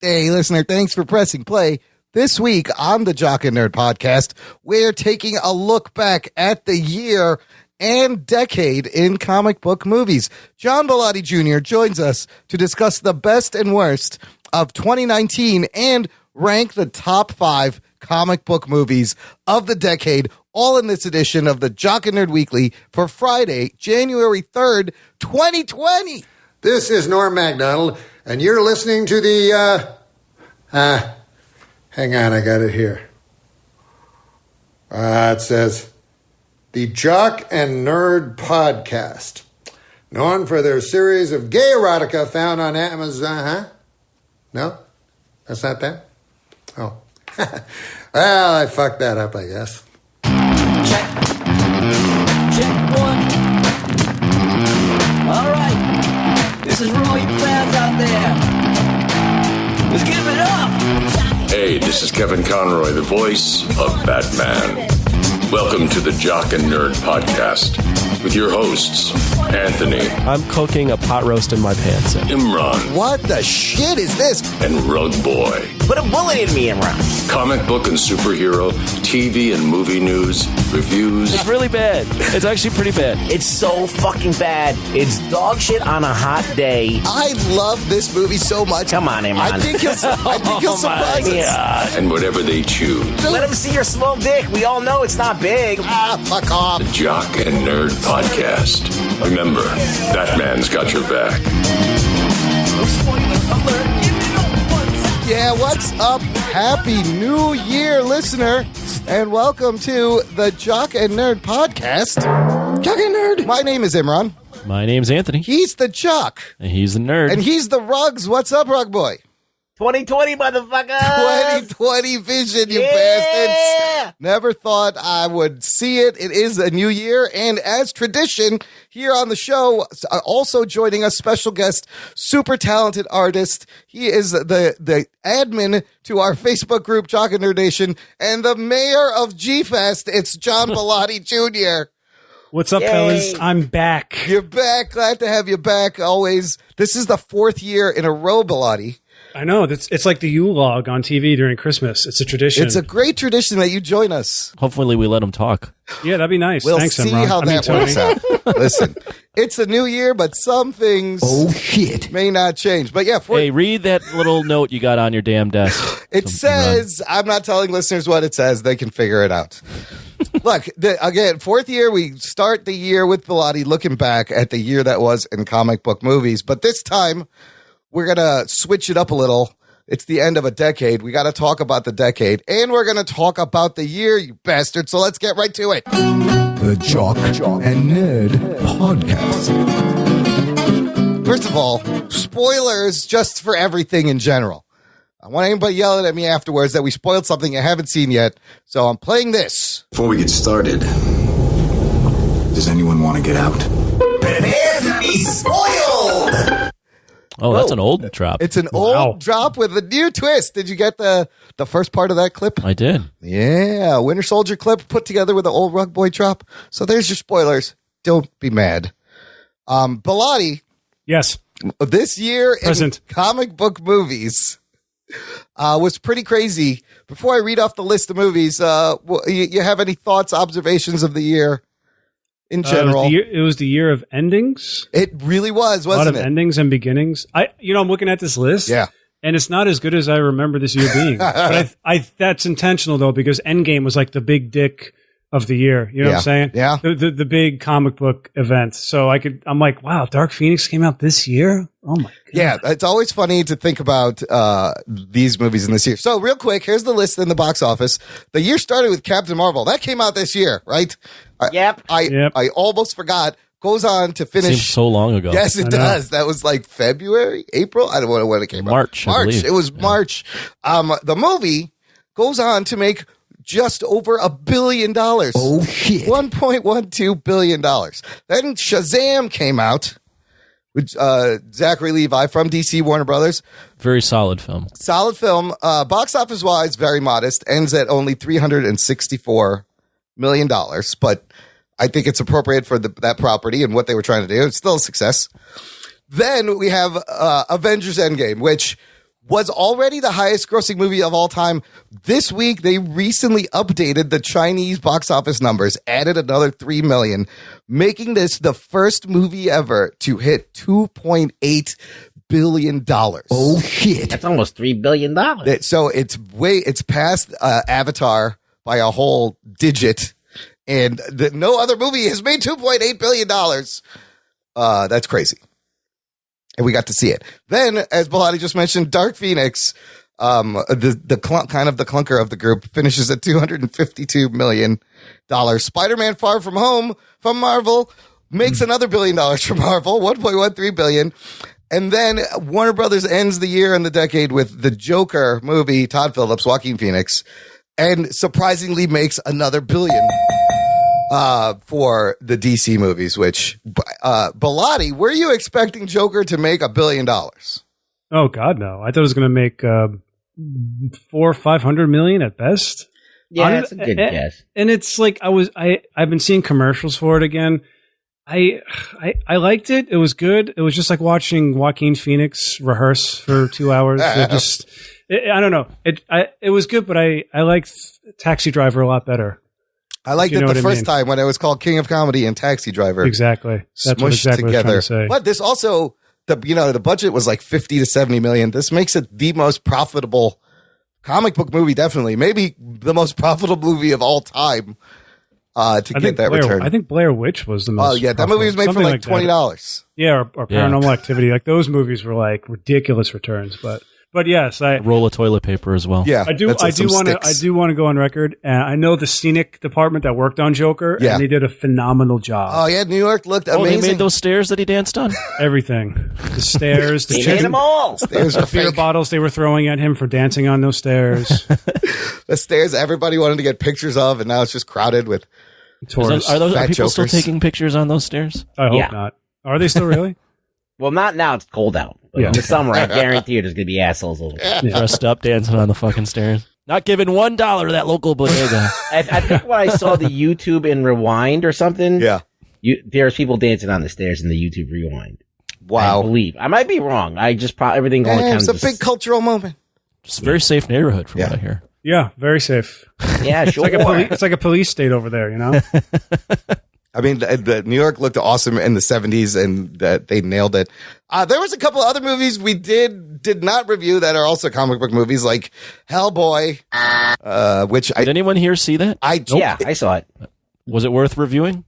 Hey, listener, thanks for pressing play. This week on the Jock and Nerd podcast, we're taking a look back at the year and decade in comic book movies. John Bellotti Jr. joins us to discuss the best and worst of 2019 and rank the top 5 comic book movies of the decade, all in this edition of the Jock and Nerd Weekly for Friday, January 3rd, 2020. This is Norm MacDonald, and you're listening to the, hang on, I got it here. It says, the Jock and Nerd Podcast, known for their series of gay erotica found on Amazon, No? That's not that? Oh. Well, I fucked that up, I guess. Check. Check one. All right. This is for all you fans out there. Let's give it up. Hey, this is Kevin Conroy, the voice of Batman. Welcome to the Jock and Nerd Podcast with your hosts, Anthony. I'm cooking a pot roast in my pants. Imran. What the shit is this? And Rug Boy. Put a bullet in me, Imran. Comic book and superhero, TV and movie news, reviews. It's really bad. It's actually pretty bad. It's so fucking bad. It's dog shit on a hot day. I love this movie so much. Come on, Imran. I think he'll surprise us. Yeah. And whatever they choose. Let him see your small dick. We all know it's not big. Fuck off. The Jock and Nerd Podcast. Remember, Batman's got your back. Yeah, what's up? Happy New Year, listener, and welcome to the Jock and Nerd Podcast. Jock and Nerd. My name is Imran. My name's Anthony. He's the Jock. And he's the nerd. And he's the Rugs. What's up, Rug Boy? 2020, motherfucker. 2020 vision, you Yeah. bastards. Never thought I would see it. It is a new year, and as tradition, here on the show, also joining us, special guest, super talented artist. He is the admin to our Facebook group, Jock and Nerd Nation, and the mayor of G-Fest. It's John Bellotti Jr. What's up, fellas? I'm back. You're back. Glad to have you back. Always. This is the 4th year in a row, Bellotti. I know. It's like the U-Log on TV during Christmas. It's a tradition. It's a great tradition that you join us. Hopefully we let him talk. Yeah, that'd be nice. We'll Thanks, see Imran. how that Tony. works out. Listen, it's a new year, but some things may not change. But yeah, Hey, read that little note you got on your damn desk. it says, I'm not telling listeners what it says. They can figure it out. Look, again, 4th year, we start the year with Bellotti looking back at the year that was in comic book movies. But this time, we're going to switch it up a little. It's the end of a decade. We got to talk about the decade. And we're going to talk about the year, you bastard. So let's get right to it. The Jock and Nerd Podcast. First of all, spoilers just for everything in general. I want anybody yelling at me afterwards that we spoiled something you haven't seen yet. So I'm playing this. Before we get started, does anyone want to get out? Prepare to be spoiled. Oh, that's an old drop. It's an old drop with a new twist. Did you get the first part of that clip? I did. Yeah, Winter Soldier clip put together with the old Rug Boy drop. So there's your spoilers. Don't be mad. Bellotti. Yes. This year Present. in comic book movies was pretty crazy. Before I read off the list of movies, you have any thoughts, observations of the year in general? It was the year of endings. It really was, A lot wasn't of it? endings and beginnings. I'm looking at this list. Yeah. And it's not as good as I remember this year being. But that's intentional, though, because Endgame was like the big dick of the year. You know what I'm saying? Yeah. The big comic book event. So I'm like, wow, Dark Phoenix came out this year? Oh, my God. Yeah, it's always funny to think about these movies in this year. So real quick, here's the list in the box office. The year started with Captain Marvel. That came out this year, right? Yep. I almost forgot. Goes on to finish. Seems so long ago. Yes, it does. That was like February, April. I don't know when it came March, out. I believe. It was March. The movie goes on to make just over $1 billion. Oh, shit. $1.12 billion. Then Shazam came out with Zachary Levi from DC Warner Brothers. Very solid film. Solid film. Box office wise, very modest. Ends at only $364 million. But I think it's appropriate for that property and what they were trying to do. It's still a success. Then we have Avengers Endgame, which was already the highest grossing movie of all time. This week, they recently updated the Chinese box office numbers, added another 3 million, making this the first movie ever to hit $2.8 billion. Oh, shit. That's almost $3 billion. So it's past Avatar by a whole digit, and no other movie has made $2.8 billion. That's crazy. And we got to see it. Then, as Bellotti just mentioned, Dark Phoenix, the clunker of the group, finishes at $252 million. Spider-Man: Far From Home from Marvel makes another $1 billion from Marvel, $1.13 billion. And then Warner Brothers ends the year and the decade with the Joker movie, Todd Phillips, Joaquin Phoenix, and surprisingly makes another $1 billion. For the DC movies, which, Bellotti, were you expecting Joker to make $1 billion? Oh, God, no. I thought it was going to make 400 or 500 million at best. Yeah, that's a good guess. And it's like, I've been seeing commercials for it again. I liked it. It was good. It was just like watching Joaquin Phoenix rehearse for 2 hours. I don't know. It was good, but I liked Taxi Driver a lot better. I liked it the first time when it was called King of Comedy and Taxi Driver. Exactly. That's smushed exactly together. what I was trying to say. But this also, the budget was like 50 to 70 million. This makes it the most profitable comic book movie, definitely. Maybe the most profitable movie of all time to get that return. I think Blair Witch was the most. Oh, yeah. That movie was made for like $20. Yeah, or Paranormal Activity. Like those movies were like ridiculous returns, But yes, I roll of toilet paper as well. Yeah, I do want to go on record. I know the scenic department that worked on Joker, and they did a phenomenal job. Oh yeah, New York looked amazing. They made those stairs that he danced on. Everything, the stairs, they made them all. The beer bottles they were throwing at him for dancing on those stairs. The stairs everybody wanted to get pictures of, and now it's just crowded with tourists. Are people Jokers. still taking pictures on those stairs? I hope not. Are they still really? Well, not now. It's cold out. But in the summer, I guarantee you there's going to be assholes over there. Dressed up, dancing on the fucking stairs. Not giving $1 to that local bodega. I think when I saw the YouTube in Rewind or something, there's people dancing on the stairs in the YouTube Rewind. Wow. I believe. I might be wrong. I just everything going It's a big cultural moment. It's a very safe neighborhood from what I hear. Yeah, very safe. Yeah, sure. It's like a police state over there, you know? I mean, the New York looked awesome in the 70s, and they nailed it. There was a couple other movies we did not review that are also comic book movies, like Hellboy, which Did anyone here see that? Yeah, I saw it. Was it worth reviewing?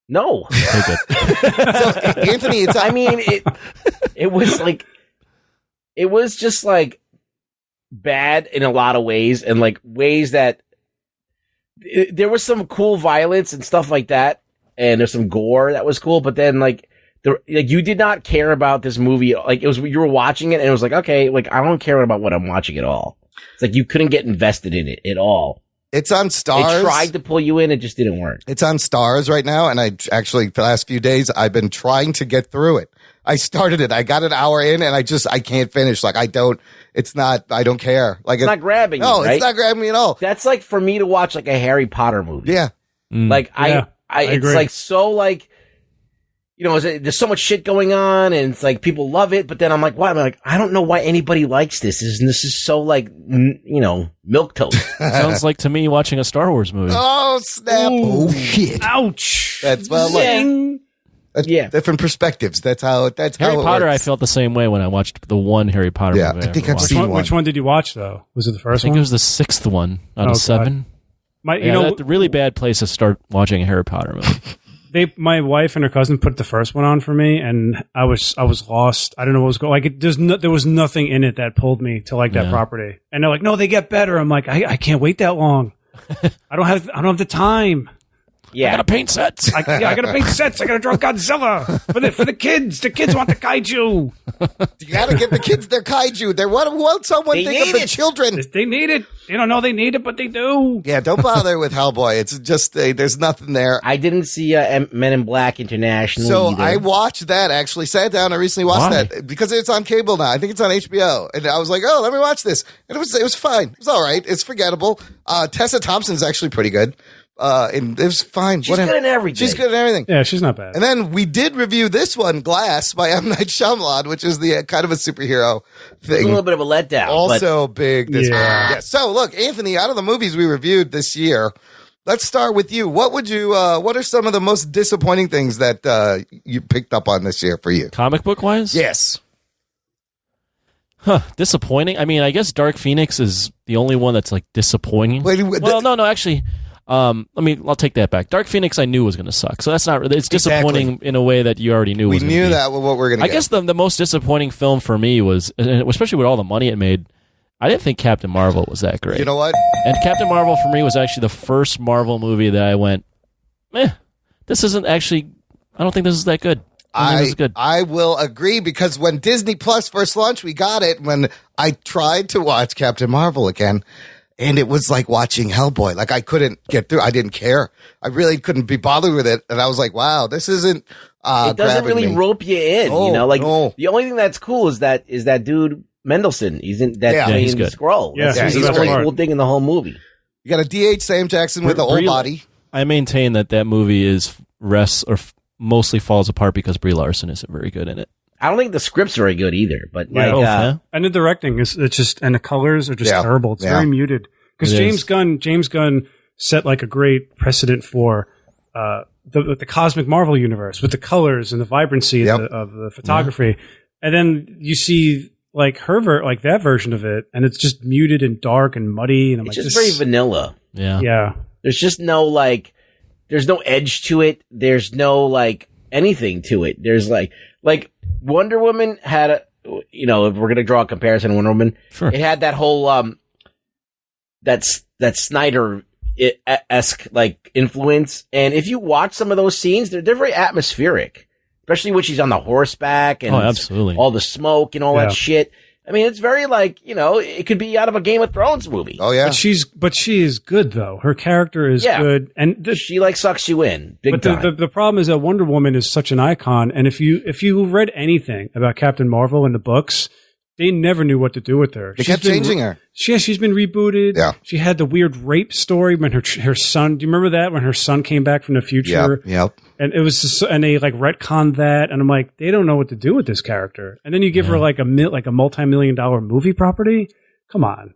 No. Okay, good. So, Anthony, it was like, it was just like bad in a lot of ways, and like ways that there was some cool violence and stuff like that. And there's some gore that was cool, but then like you did not care about this movie. Like you were watching it and it was like, okay, like I don't care about what I'm watching at all. It's like you couldn't get invested in it at all. It's on Stars. They tried to pull you in, it just didn't work. It's on Stars right now, and I actually the last few days I've been trying to get through it. I started it. I got an hour in, and I can't finish. Like I don't care. Like it's not grabbing. No, you, right? It's not grabbing me at all. That's like for me to watch like a Harry Potter movie. Yeah. Like I it's agree. like so like, you know, there's so much shit going on and it's like people love it, but then I'm like, what? I'm like, I don't know why anybody likes this. This is so like, you know, milquetoast. Sounds like to me watching a Star Wars movie. Oh snap! Ooh. Oh shit! Ouch! That's different perspectives. That's how Harry it Potter. works. I felt the same way when I watched the one Harry Potter movie. I think ever I've watched. seen one. Which one did you watch though? Was it the I first think one? it was the 6th one out of 7. That's a really bad place to start watching a Harry Potter movie. My wife and her cousin put the first one on for me, and I was lost. I don't know what was going. Like, there was nothing in it that pulled me to like that property. And they're like, "No, they get better." I'm like, I can't wait that long. I don't have the time. Yeah, I gotta paint sets. I gotta paint sets. I gotta draw Godzilla for the kids. The kids want the kaiju. You gotta give the kids their kaiju. Won't someone think of the children? They need it. They don't know they need it, but they do. Yeah, don't bother with Hellboy. It's just there's nothing there. I didn't see Men in Black International. So either. I watched that. Actually, sat down. I recently watched that because it's on cable now. I think it's on HBO, and I was like, "Oh, let me watch this." And it was fine. It was all right. It's forgettable. Tessa Thompson's actually pretty good. and it was fine. She's good in everything. She's good in everything. Yeah, she's not bad. And then we did review this one, Glass, by M. Night Shyamalan, which is the kind of a superhero thing. It's a little bit of a letdown. Also big. This Yeah. yeah. So look, Anthony, out of the movies we reviewed this year, let's start with you. What would you? What are some of the most disappointing things that you picked up on this year for you? Comic book wise? Yes. Disappointing. I mean, I guess Dark Phoenix is the only one that's like disappointing. No, actually, I'll take that back. Dark Phoenix, I knew was going to suck, so that's not. It's disappointing in a way that you already knew. We was knew that was what we're going to. I guess the most disappointing film for me was, especially with all the money it made, I didn't think Captain Marvel was that great. You know what? And Captain Marvel for me was actually the first Marvel movie that I went, this isn't actually. I don't think this is that good. I will agree, because when Disney Plus first launched, we got it when I tried to watch Captain Marvel again, and it was like watching Hellboy. Like I couldn't get through. I didn't care. I really couldn't be bothered with it, and I was like, "Wow, this isn't." It doesn't really rope you in, The only thing that's cool is that dude Mendelsohn. He's in that he's good. Skrull. Yeah, he's the only cool thing in the whole movie. You got a DH Sam Jackson with the old body. I maintain that movie is mostly falls apart because Brie Larson isn't very good in it. I don't think the script's very good either, but and the directing and the colors are just terrible. It's very muted, because James Gunn set like a great precedent for the cosmic Marvel universe with the colors and the vibrancy of the photography, and then you see like that version of it, and it's just muted and dark and muddy, and it's just very vanilla. Yeah. There's just no there's no edge to it. There's no anything to it. There's like Wonder Woman had if we're gonna draw a comparison, Wonder Woman, sure, it had that whole that Snyder-esque influence. And if you watch some of those scenes, they're very atmospheric, especially when she's on the horseback and absolutely all the smoke and all that shit. I mean, it's very it could be out of a Game of Thrones movie. Oh yeah, but she is good though. Her character is good, and she sucks you in. Big time. The problem is that Wonder Woman is such an icon, and if you read anything about Captain Marvel in the books, they never knew what to do with her. They kept changing her. She's been rebooted. Yeah, she had the weird rape story when her son. Do you remember that when her son came back from the future? Yep. And it was and they retconned that, and I'm like, they don't know what to do with this character. And then you give her a multi-million-dollar movie property. Come on,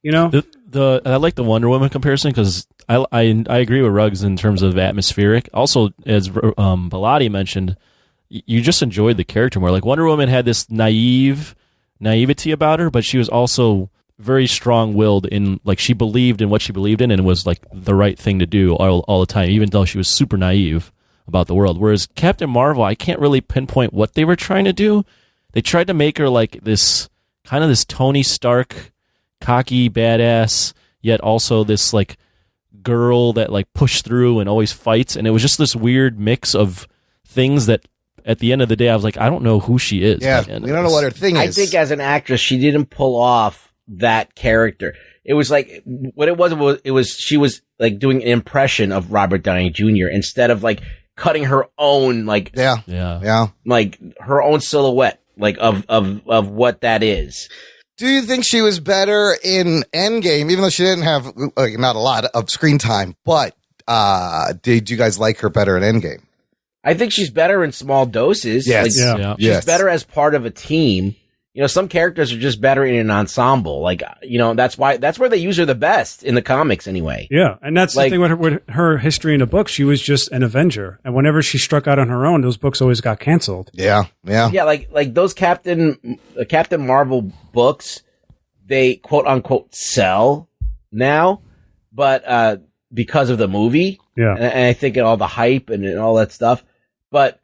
I like the Wonder Woman comparison because I agree with Ruggs in terms of atmospheric. Also, as Bellotti mentioned, you just enjoyed the character more. Like Wonder Woman had this naivety about her, but she was also very strong-willed in she believed in what she believed in, and it was the right thing to do all the time, even though she was super naive about the world. Whereas Captain Marvel, I can't really pinpoint what they were trying to do. They tried to make her this kind of this Tony Stark, cocky badass, yet also this girl that pushed through and always fights, and it was just this weird mix of things that at the end of the day I was like, I don't know who she is. Yeah, we don't know what her thing is. I think as an actress she didn't pull off that character. It was what it was she was doing an impression of Robert Downey Jr. instead of cutting her own her own silhouette of what that is. Do you think she was better in Endgame, even though she didn't have not a lot of screen time? But did you guys like her better in Endgame? I think she's better in small doses. Yes, she's better as part of a team. Some characters are just better in an ensemble. That's where they use her the best in the comics anyway. Yeah, and that's the thing with her history in the book. She was just an Avenger, and whenever she struck out on her own, those books always got canceled. Yeah. Like those Captain Marvel books, they quote unquote sell now, but because of the movie, and I think all the hype and all that stuff. But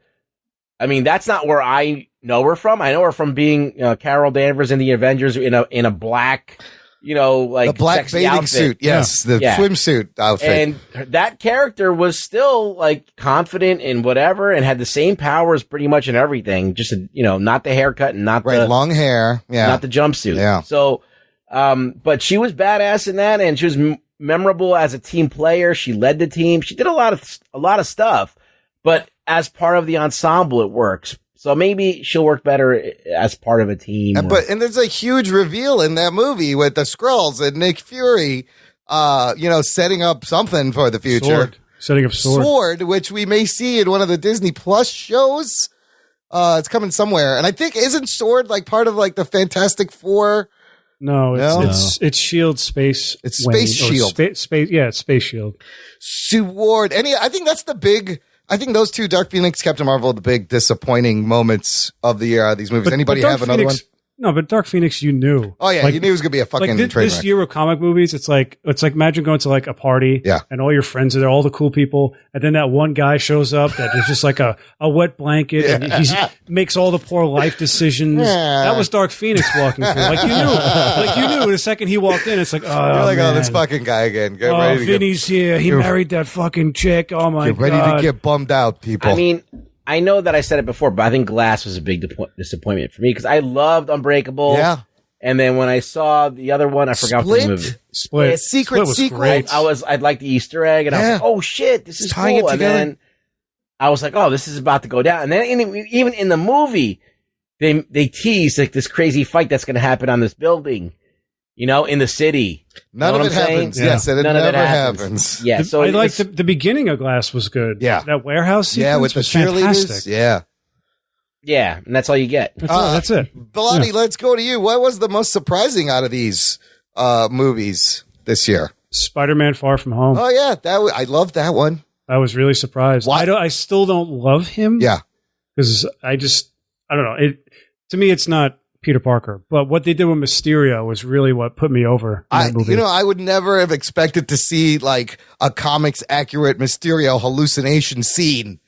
I mean, that's not where I know her from. I know her from being Carol Danvers in the Avengers in a black, the black bathing outfit. suit. Yes, the swimsuit outfit. And that character was still confident in whatever and had the same powers pretty much in everything. Just not the haircut and not the long hair. Yeah, not the jumpsuit. Yeah. So, but she was badass in that, and she was memorable as a team player. She led the team. She did a lot of stuff, but as part of the ensemble, it works. So maybe she'll work better as part of a team. And there's a huge reveal in that movie with the Skrulls and Nick Fury setting up something for the future. Setting up Sword, which we may see in one of the Disney Plus shows. It's coming somewhere, and I think isn't Sword like part of like the Fantastic Four? No, it's Shield Space. It's Space Shield. It's Space Shield. Sword. I think that's the big. I think those two, Dark Phoenix, Captain Marvel, the big disappointing moments of the year out of these movies. Anybody have another one? No, but Dark Phoenix, you knew. Oh yeah, you knew it was gonna be a fucking train this wreck. year of comic movies. It's like imagine going to like a party, and all your friends are there, all the cool people, and then that one guy shows up that is just like a wet blanket, and he makes all the poor life decisions. Yeah. That was Dark Phoenix walking through. You knew the second he walked in. It's like, oh, you're like, man. oh, this fucking guy again. Get ready to Vinny's here. He married that fucking chick. Oh my god. Get ready to get bummed out, people. I mean, I know that I said it before, but I think Glass was a big disappointment for me because I loved Unbreakable. Yeah. And then when I saw the other one, I forgot the movie. Split. Secret Sequel. I'd like the Easter egg, and I was like, oh shit, this is tying cool. it together. And then I was like, oh, this is about to go down. And then even in the movie, they tease like this crazy fight that's going to happen on this building, in the city. None of it happens. Yeah. Yes, and it never happens. Yeah, so I like the beginning of Glass was good. Yeah, that warehouse sequence with the was cheerleaders. fantastic. Yeah. Yeah, and that's all you get. That's it. Bellotti, let's go to you. What was the most surprising out of these movies this year? Spider-Man: Far From Home. Oh yeah, I loved that one. I was really surprised. I still don't love him. Yeah, because I don't know. To me, it's not Peter Parker, but what they did with Mysterio was really what put me over in that movie. I would never have expected to see like a comics accurate Mysterio hallucination scene.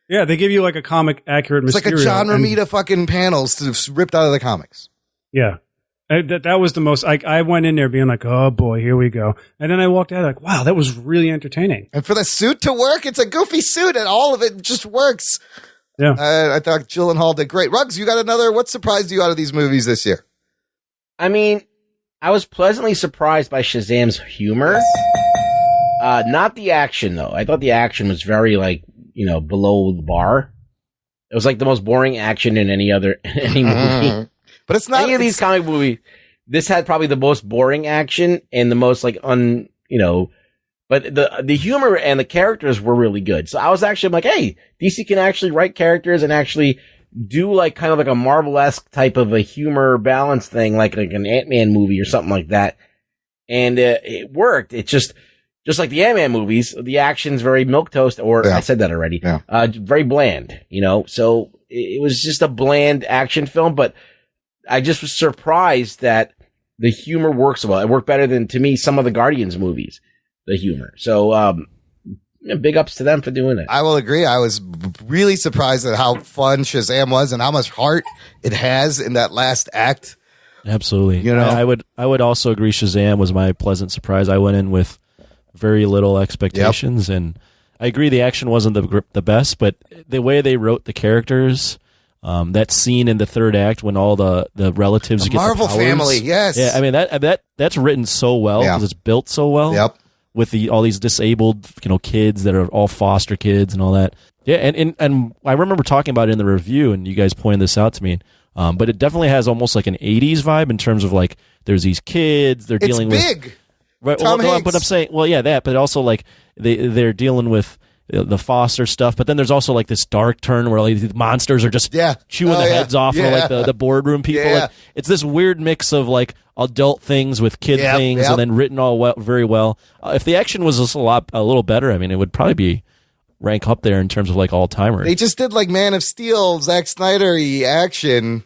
Yeah, they give you like a comic accurate Mysterio. It's like a John Romita fucking panels ripped out of the comics. Yeah. That was the most, I went in there being like, oh boy, here we go. And then I walked out like, wow, that was really entertaining. And for the suit to work, it's a goofy suit and all of it just works. Yeah. I thought Gyllenhaal did great. Ruggs, you got another, what surprised you out of these movies this year? I mean, I was pleasantly surprised by Shazam's humor. Not the action though. I thought the action was very below the bar. It was like the most boring action in any movie. But it's not any of these comic movies. This had probably the most boring action and the most but the humor and the characters were really good. So I was actually like, hey, DC can actually write characters and actually do like kind of like a Marvel-esque type of a humor balance thing, like an Ant-Man movie or something like that. And it worked. It's just like the Ant-Man movies, the action's very milquetoast, I said that already. Yeah. Very bland, So it was just a bland action film, but I just was surprised that the humor works well. It worked better than, to me, some of the Guardians movies, the humor. So, big ups to them for doing it. I will agree. I was really surprised at how fun Shazam was and how much heart it has in that last act. Absolutely. I would also agree Shazam was my pleasant surprise. I went in with very little expectations, and I agree the action wasn't the best, but the way they wrote the characters, that scene in the third act when all the relatives get Marvel the powers, family, yes. Yeah, I mean that's written so well because it's built so well. Yep. With all these disabled, kids that are all foster kids and all that. Yeah, and I remember talking about it in the review, and you guys pointed this out to me. But it definitely has almost like an 80s vibe in terms of like there's these kids they're dealing with. It's big. Right. Tom Hanks. But I'm saying, that, but also like they're dealing with the foster stuff, but then there's also like this dark turn where like the monsters are just chewing the heads off of like the boardroom people. Yeah. Like, it's this weird mix of like adult things with kid things, and then written very well. If the action was just a little better, I mean, it would probably rank up there in terms of like all timers. They just did like Man of Steel, Zack Snyder-y action.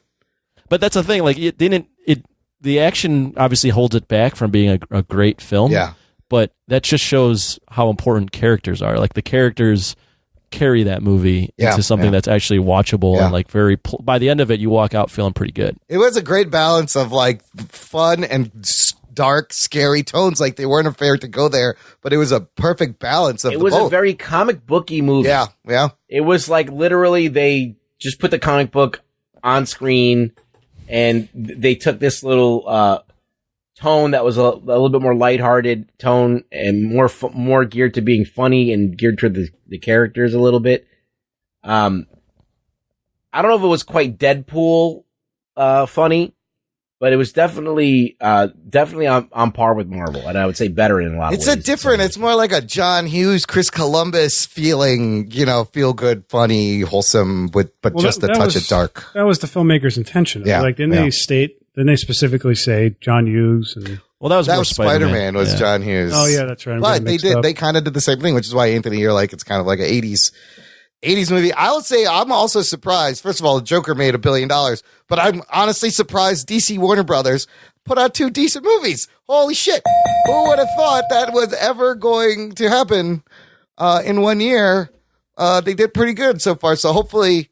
But that's the thing, like the action obviously holds it back from being a great film. Yeah. But that just shows how important characters are. Like the characters carry that movie into something that's actually watchable and like by the end of it, you walk out feeling pretty good. It was a great balance of like fun and dark, scary tones. Like they weren't afraid to go there, but it was a perfect balance of it was both. A very comic booky movie. Yeah, yeah. It was like literally they just put the comic book on screen and they took this little tone that was a little bit more lighthearted tone and more geared to being funny and geared toward the characters a little bit. I don't know if it was quite Deadpool funny, but it was definitely on par with Marvel, and I would say better in a lot of ways. It's more like a John Hughes, Chris Columbus feeling, feel good, funny, wholesome, but just a touch of dark. That was the filmmaker's intention. Yeah. Like, didn't they specifically say John Hughes? And Well, that was Spider-Man was John Hughes. Oh, yeah, that's right. But they kind of did the same thing, which is why, Anthony, you're like, it's kind of like an 80s movie. I would say I'm also surprised. First of all, the Joker made $1 billion, but I'm honestly surprised DC Warner Brothers put out 2 decent movies. Holy shit. Who would have thought that was ever going to happen in 1 year? They did pretty good so far. So hopefully,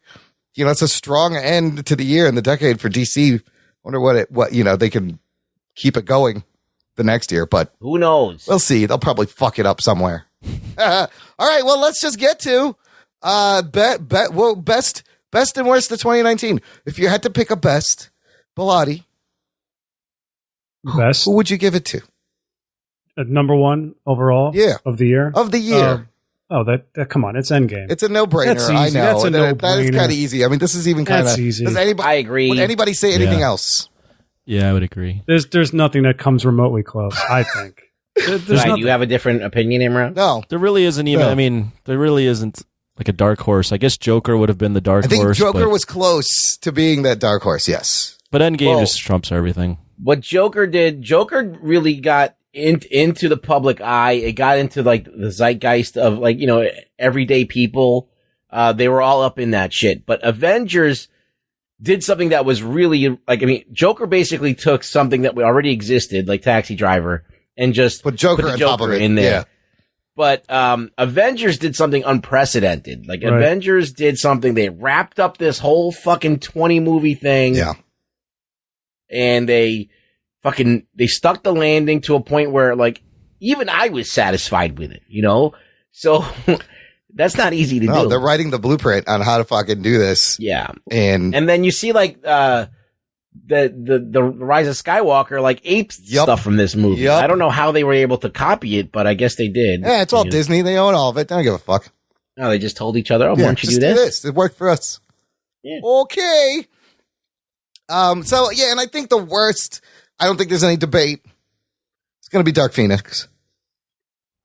it's a strong end to the year and the decade for DC. Wonder what they can keep it going the next year, but who knows? We'll see. They'll probably fuck it up somewhere. All right. Well, let's just get to best and worst of 2019. If you had to pick a best, Bellotti, best, who would you give it to? Number one overall, of the year. That come on, it's Endgame. It's a no-brainer. I know That's a no-brainer. That is kind of easy. I mean, this is even kind of. That's easy. I agree. Would anybody say anything else? Yeah, I would agree. There's nothing that comes remotely close. I think. Do you have a different opinion, Imran? No, there really isn't even. No. I mean, there really isn't. Like a dark horse. I guess Joker would have been the dark horse. I think Joker was close to being that dark horse, yes. But Endgame just trumps everything. What Joker really got into the public eye. It got into like the zeitgeist of everyday people. They were all up in that shit. But Avengers did something that was really Joker basically took something that already existed, like Taxi Driver, and just put Joker on top of it in there. Yeah. But Avengers did something unprecedented. Like, right. Avengers did something. They wrapped up this whole fucking 20-movie thing. Yeah. And they stuck the landing to a point where, even I was satisfied with it, So, that's not easy to do. They're writing the blueprint on how to fucking do this. Yeah. And then you see, the Rise of Skywalker apes stuff from this movie. Yep. I don't know how they were able to copy it, but I guess they did. Yeah, it's all Disney. They own all of it. They don't give a fuck. No, they just told each other, why don't you do this? It worked for us. Yeah. Okay. And I think the worst, I don't think there's any debate. It's going to be Dark Phoenix.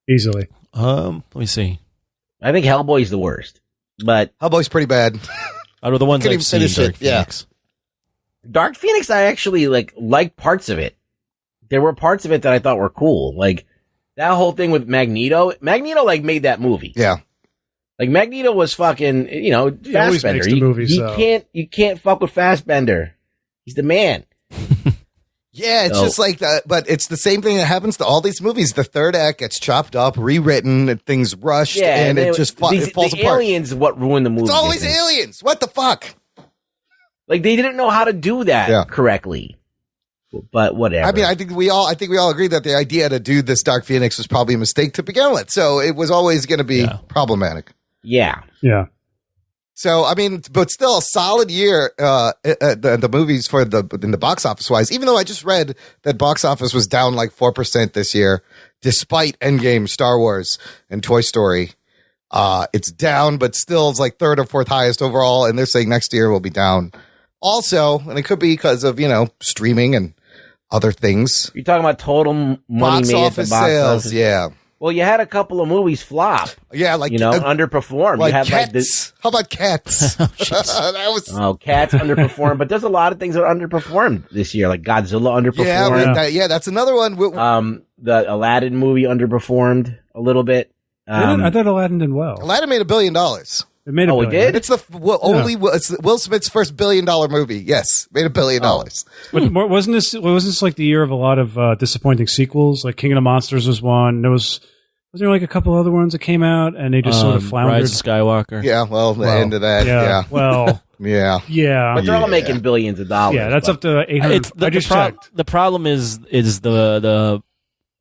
Easily. Let me see. I think Hellboy's the worst, but Hellboy's pretty bad. Out of the ones I've seen, Dark Phoenix. Dark Phoenix, I actually like parts of it. There were parts of it that I thought were cool. Like that whole thing with Magneto. Magneto made that movie. Yeah. Magneto was fucking, Fassbender. You can't fuck with Fassbender. He's the man. Yeah, it's just like that, but it's the same thing that happens to all these movies. The third act gets chopped up, rewritten, and things rushed, and it just falls apart. Aliens what ruined the movie. It's always aliens. What the fuck? They didn't know how to do that correctly. But whatever. I mean, I think we all agree that the idea to do this Dark Phoenix was probably a mistake to begin with. So it was always going to be problematic. Yeah. Yeah. So, I mean, but still a solid year, the movies in the box office wise, even though I just read that box office was down 4% this year, despite Endgame, Star Wars, and Toy Story. It's down, but still it's third or fourth highest overall. And they're saying next year will be down also. And it could be because of, streaming and other things. You're talking about total money box made office at the box sales. office. Yeah. Well, you had a couple of movies flop. Yeah, underperformed. Like you had Cats. How about Cats? Cats underperformed, but there's a lot of things that underperformed this year, like Godzilla underperformed. Yeah, that's another one. The Aladdin movie underperformed a little bit. I thought Aladdin did well. Aladdin made $1 billion. It made $1 billion. It did? It's it's Will Smith's first $1 billion movie. Yes, made $1 billion. But wasn't this like the year of a lot of disappointing sequels? Like King of the Monsters was one. Wasn't there a couple other ones that came out and they just sort of floundered? Rise of Skywalker. Yeah, the end of that. Yeah. Well. Yeah. Yeah. But they're all making billions of dollars. Yeah, that's up to 800. I just checked. The problem is the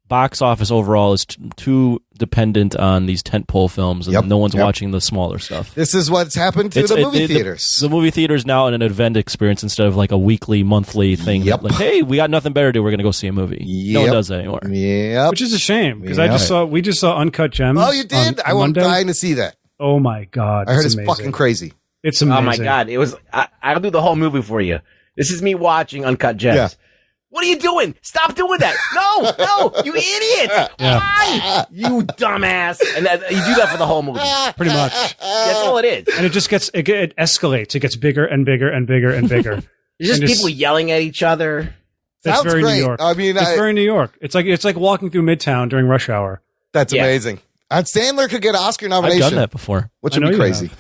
box office overall is too dependent on these tentpole films, and no one's watching the smaller stuff. This is what's happened to the movie theaters. The movie theater is now an event experience instead of a weekly, monthly thing. Yep. Hey, we got nothing better to do. We're going to go see a movie. No one does that anymore. Yep. Which is a shame because we just saw Uncut Gems. Oh, you did? I was dying to see that. Oh my god! I heard it's fucking crazy. It's amazing. Oh my god! It was. I'll do the whole movie for you. This is me watching Uncut Gems. What are you doing? Stop doing that. No, you idiot. Yeah. Why? You dumbass. And you do that for the whole movie. Pretty much. That's all it is. And it just it escalates. It gets bigger and bigger and bigger and bigger. There's just people yelling at each other. That's Sounds very great. New York. I mean, it's very New York. It's like walking through Midtown during rush hour. That's amazing. And Sandler could get an Oscar I've nomination. done that before. Which would be crazy.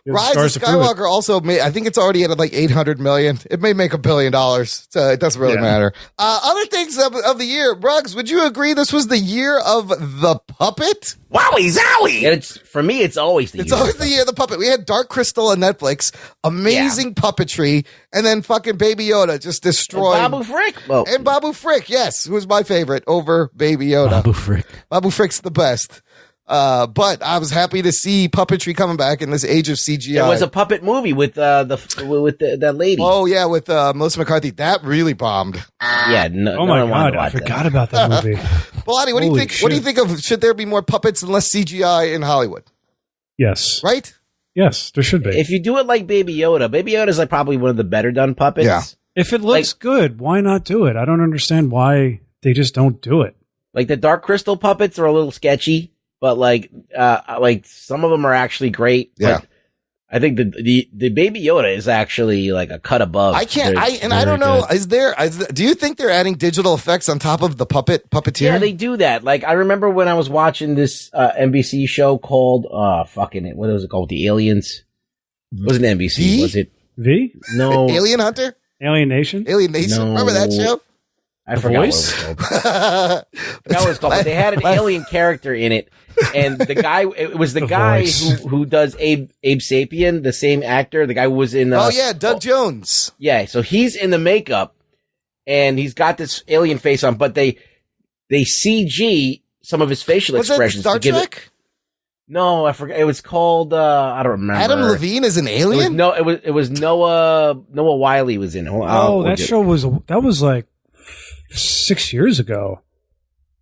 Rise of Skywalker also made, I think it's already at like 800 million. It may make $1 billion, so it doesn't really matter. Other things of the year, Ruggs, would you agree this was the year of the puppet? Wowie zowie! For me, it's always the year. It's always the year of the puppet. We had Dark Crystal on Netflix, amazing puppetry, and then fucking Baby Yoda just destroyed. And Babu Frick. Well, and Babu Frick, yes, who was my favorite over Baby Yoda. Babu Frick. Babu Frick's the best. But I was happy to see puppetry coming back in this age of CGI. There was a puppet movie with that lady. Oh yeah, with Melissa McCarthy. That really bombed. Yeah. Oh my god, I forgot about that movie. Bellotti, what do you think? Shit. What do you think of? Should there be more puppets and less CGI in Hollywood? Yes. Right? Yes, there should be. If you do it like Baby Yoda is like probably one of the better done puppets. Yeah. If it looks good, why not do it? I don't understand why they just don't do it. Like the Dark Crystal puppets are a little sketchy, but like some of them are actually great. Yeah. But I think the Baby Yoda is actually like a cut above. I don't know. Do you think they're adding digital effects on top of the puppeteer? Yeah, they do that. Like I remember when I was watching this NBC show called what was it called? The Aliens. It wasn't NBC, was it? V? No. Alien Hunter? Alien Nation? Alien Nation. No. Remember that show? I forgot what it was called. That was called. But they had an alien character in it, and the guy. It was the guy who does Abe Sapien, the same actor. The guy who was in. Doug Jones. Yeah, so he's in the makeup, and he's got this alien face on, but they CG some of his facial expressions. Was that Star Trek? No, I forgot. It was called. I don't remember. Adam Levine is an alien. It was Noah Wiley was in it. That show was like 6 years ago.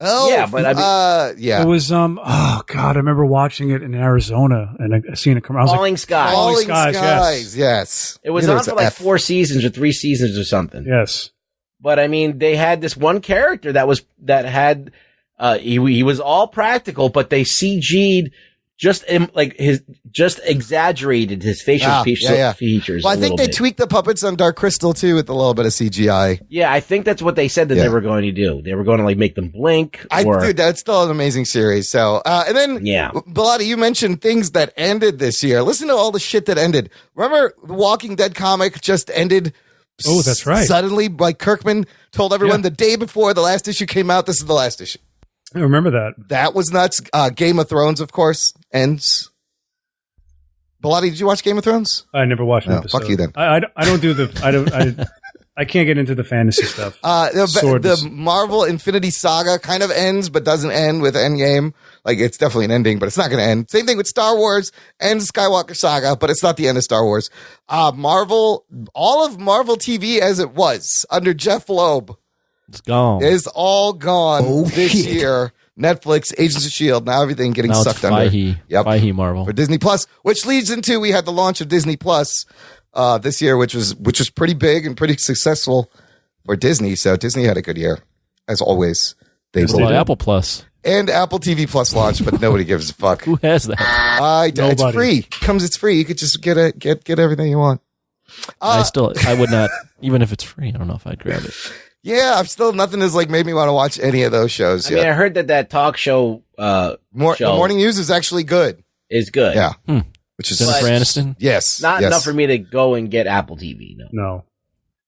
Oh yeah, but I mean, yeah, it was oh god, I remember watching it in Arizona and I seen a commercial. Falling Skies. Falling Skies. Yes. It was on for like 4 seasons or 3 seasons or something. Yes. But I mean, they had this one character that had he was all practical, but they CG'd just exaggerated his facial features. Well, I think they tweaked the puppets on Dark Crystal too with a little bit of CGI. Yeah, I think that's what they said that they were going to do. They were going to like make them blink. Dude, that's still an amazing series. So, and then Bellotti, you mentioned things that ended this year. Listen to all the shit that ended. Remember the Walking Dead comic just ended. Oh, that's right. Suddenly, like Kirkman told everyone the day before the last issue came out, this is the last issue. I remember that. That was nuts. Game of Thrones, of course, ends. Bellotti, did you watch Game of Thrones? I never watched an episode. Fuck you then. I don't do the I can't get into the fantasy stuff. The Marvel Infinity Saga kind of ends, but doesn't end with Endgame. Like, it's definitely an ending, but it's not going to end. Same thing with Star Wars and Skywalker Saga, but it's not the end of Star Wars. Marvel, all of Marvel TV as it was under Jeff Loeb. It's gone. Is all gone this year. Netflix, Agents of S.H.I.E.L.D., now everything getting sucked under. Feihe Marvel. For Disney Plus, which leads into, we had the launch of Disney Plus this year, which was pretty big and pretty successful for Disney. So Disney had a good year, as always. They did. Apple Plus. And Apple TV Plus launched, but nobody gives a fuck. Who has that? It's free. It's free. You could just get everything you want. I would not, even if it's free, I don't know if I'd grab it. Yeah, I'm still, nothing has like made me want to watch any of those shows. I mean, I heard that talk show, the Morning News is actually good. Is good. Yeah. Which is Jennifer Aniston? Yes. Not enough for me to go and get Apple TV. No.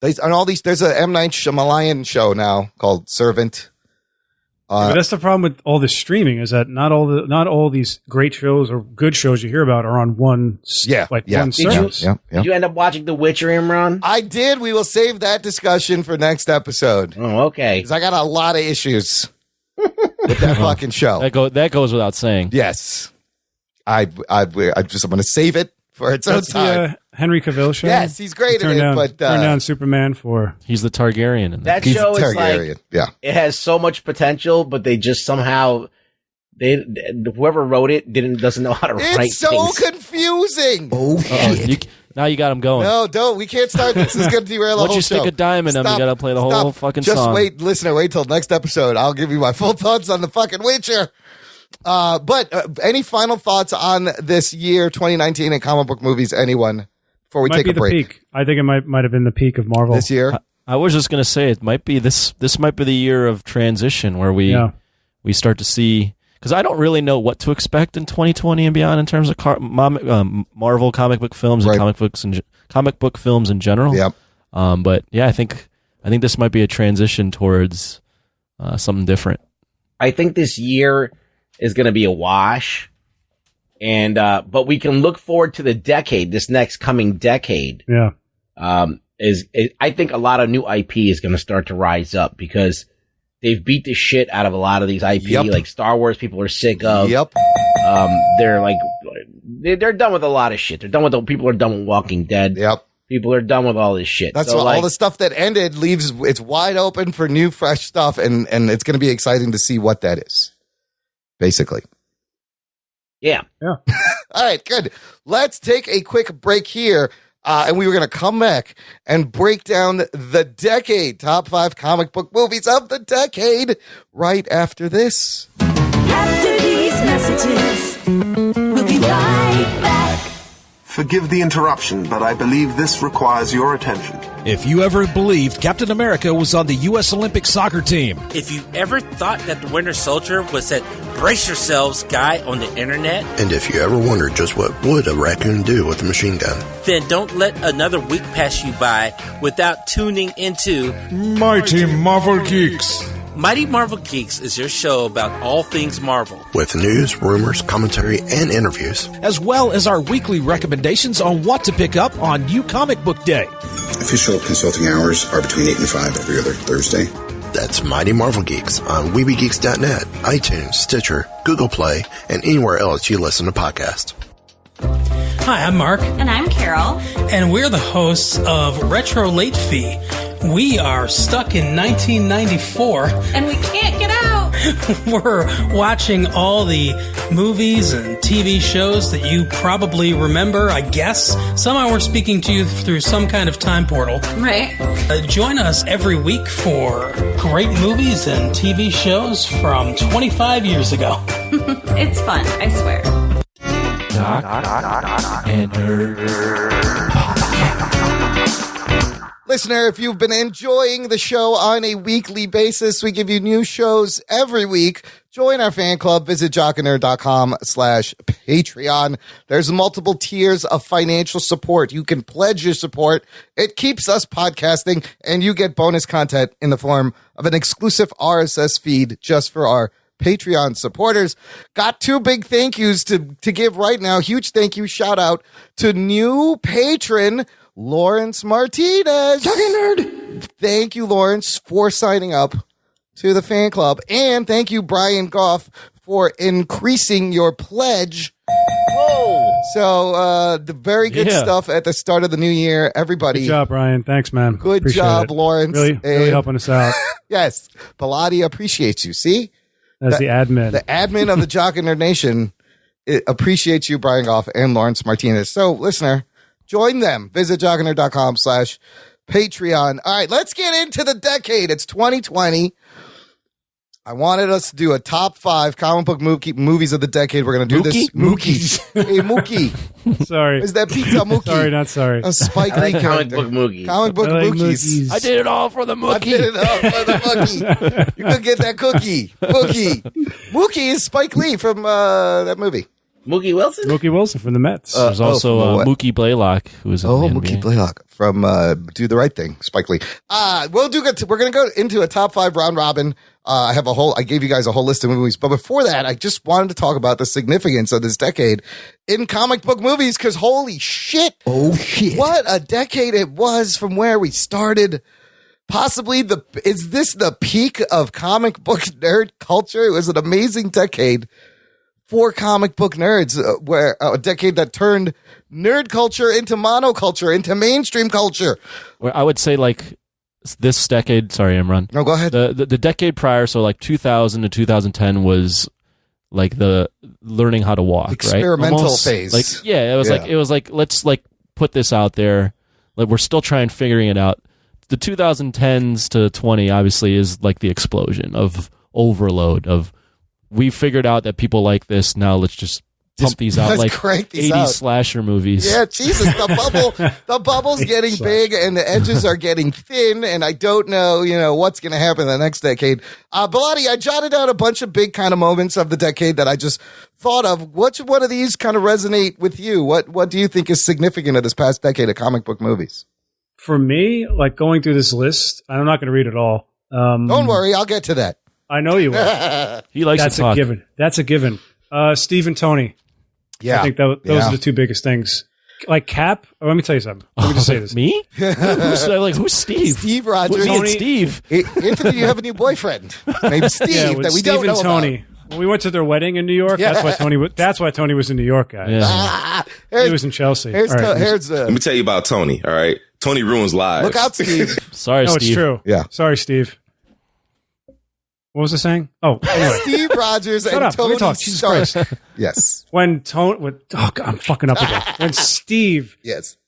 There's a M. Night Shyamalan show now called Servant. But that's the problem with all this streaming is that not all these great shows or good shows you hear about are on one one service. Did you end up watching The Witcher, Imran? I did. We will save that discussion for next episode. Oh, okay. Because I got a lot of issues with that fucking show. That goes without saying. Yes. I'm going to save it for its own time. Henry Cavill show. Yes, he's great in it, but turn down Superman for he's the Targaryen in that show. Is like it has so much potential, but they just somehow whoever wrote it doesn't know how to write. It's so things. confusing. Now you got him going. No, don't. We can't start this. This is going to derail the Once whole you stick show. a dime in them, you got to play the whole fucking Just song. wait, listener. Wait till next episode. I'll give you my full thoughts on the fucking Witcher. But any final thoughts on this year, 2019, in comic book movies? Anyone? Before we Might take be a the break peak. I think it might have been the peak of Marvel this year. I was just going to say it might be this might be the year of transition where we start to see, because I don't really know what to expect in 2020 and beyond in terms of Marvel comic book films and comic book films in general. Yep. But yeah, I think this might be a transition towards something different. I think this year is going to be a wash, and but we can look forward to the decade. This next coming decade, I think a lot of new IP is going to start to rise up because they've beat the shit out of a lot of these IP. Like Star Wars, people are sick of. Yep. They're done with a lot of shit. People are done with Walking Dead. Yep. People are done with all this shit. That's all the stuff that ended leaves. It's wide open for new, fresh stuff, and it's going to be exciting to see what that is. Basically. Yeah. All right, good. Let's take a quick break here. And we were going to come back and break down the decade, top 5 comic book movies of the decade right after this. After these messages, we'll be right back. Forgive the interruption, but I believe this requires your attention. If you ever believed Captain America was on the U.S. Olympic soccer team. If you ever thought that the Winter Soldier was that brace yourselves guy on the internet. And if you ever wondered just what would a raccoon do with a machine gun. Then don't let another week pass you by without tuning into Mighty Marvel Geeks. Mighty Marvel Geeks is your show about all things Marvel. With news, rumors, commentary, and interviews. As well as our weekly recommendations on what to pick up on New Comic Book Day. Official consulting hours are between 8 and 5 every other Thursday. That's Mighty Marvel Geeks on WeebieGeeks.net, iTunes, Stitcher, Google Play, and anywhere else you listen to podcasts. Hi, I'm Mark. And I'm Carol. And we're the hosts of Retro Late Fee. We are stuck in 1994. And we can't get out. We're watching all the movies and TV shows that you probably remember, I guess. Somehow we're speaking to you through some kind of time portal. Right. Join us every week for great movies and TV shows from 25 years ago. It's fun, I swear. Jock and Nerd. Listener, if you've been enjoying the show on a weekly basis, we give you new shows every week. Join our fan club. Visit jockandnerd.com/Patreon. There's multiple tiers of financial support. You can pledge your support. It keeps us podcasting, and you get bonus content in the form of an exclusive RSS feed just for our Patreon supporters. Got 2 big thank yous to give right now. Huge thank you shout out to new patron Lawrence Martinez. Jock and Nerd. Thank you, Lawrence, for signing up to the fan club. And thank you, Brian Goff, for increasing your pledge. Whoa. So, the very good stuff at the start of the new year, everybody. Good job, Brian. Thanks, man. Good Appreciate job, it. Lawrence. Really helping us out. Yes. Bellotti appreciates you. See? That's the admin. The admin of the Jock and Nerd Nation appreciates you, Brian Goff and Lawrence Martinez. So, listener, join them. Visit jockandnerd.com/Patreon. All right, let's get into the decade. It's 2020. I wanted us to do a top 5 comic book movies of the decade. We're going to do this. Mookie. Hey, Mookie. Sorry. Is that Pizza Mookie? Sorry, not sorry. A Spike I Lee like comic character. book Mookies. Comic book I like Mookies. Mookies. I did it all for the Mookie. I did it all for the Mookie. You could get that cookie. Mookie. Mookie is Spike Lee from that movie. Mookie Wilson? Mookie Wilson from the Mets. There's also Mookie Blaylock, who was in the NBA. Mookie Blaylock from Do the Right Thing, Spike Lee. We're going to go into a top 5 round robin. I gave you guys a whole list of movies, but before that, I just wanted to talk about the significance of this decade in comic book movies, because holy shit. Oh, shit. What a decade it was from where we started. Possibly is this the peak of comic book nerd culture? It was an amazing decade for comic book nerds, where a decade that turned nerd culture into monoculture, into mainstream culture. Where I would say, like, this decade, sorry, Imran. No, go ahead. The decade prior, so like 2000 to 2010 was like the learning how to walk, Experimental right? Almost, phase. Like, yeah, it was like let's like put this out there. Like, we're still figuring it out. The 2010s to 20 obviously is like the explosion of overload of we figured out that people like this. Now let's just pump these out like 80s slasher movies. Yeah, Jesus, the bubble's getting big and the edges are getting thin, and I don't know, what's going to happen in the next decade. Bellotti, I jotted down a bunch of big kind of moments of the decade that I just thought of. Which one of these kind of resonate with you? What do you think is significant of this past decade of comic book movies? For me, like going through this list, I'm not going to read it all. Don't worry, I'll get to that. I know you will. He likes That's to talk. a given. That's a given. Steve and Tony. Yeah. I think those are the two biggest things. Like Cap, let me tell you something. Let me just say this. Me? Who's Steve? Steve Rogers. Tony, Steve. Anthony, you have a new boyfriend named Steve that we Steve don't know and Tony. about. When we went to their wedding in New York, that's why Tony was in New York, guys. Yeah. He was in Chelsea. Let me tell you about Tony, all right? Tony ruins lives. Look out, Steve. Sorry, no, Steve. It's true. Yeah. Sorry, Steve. What was I saying? Oh, anyway. Steve Rogers and Tony Stark. Yes. When I'm fucking up again. When Steve,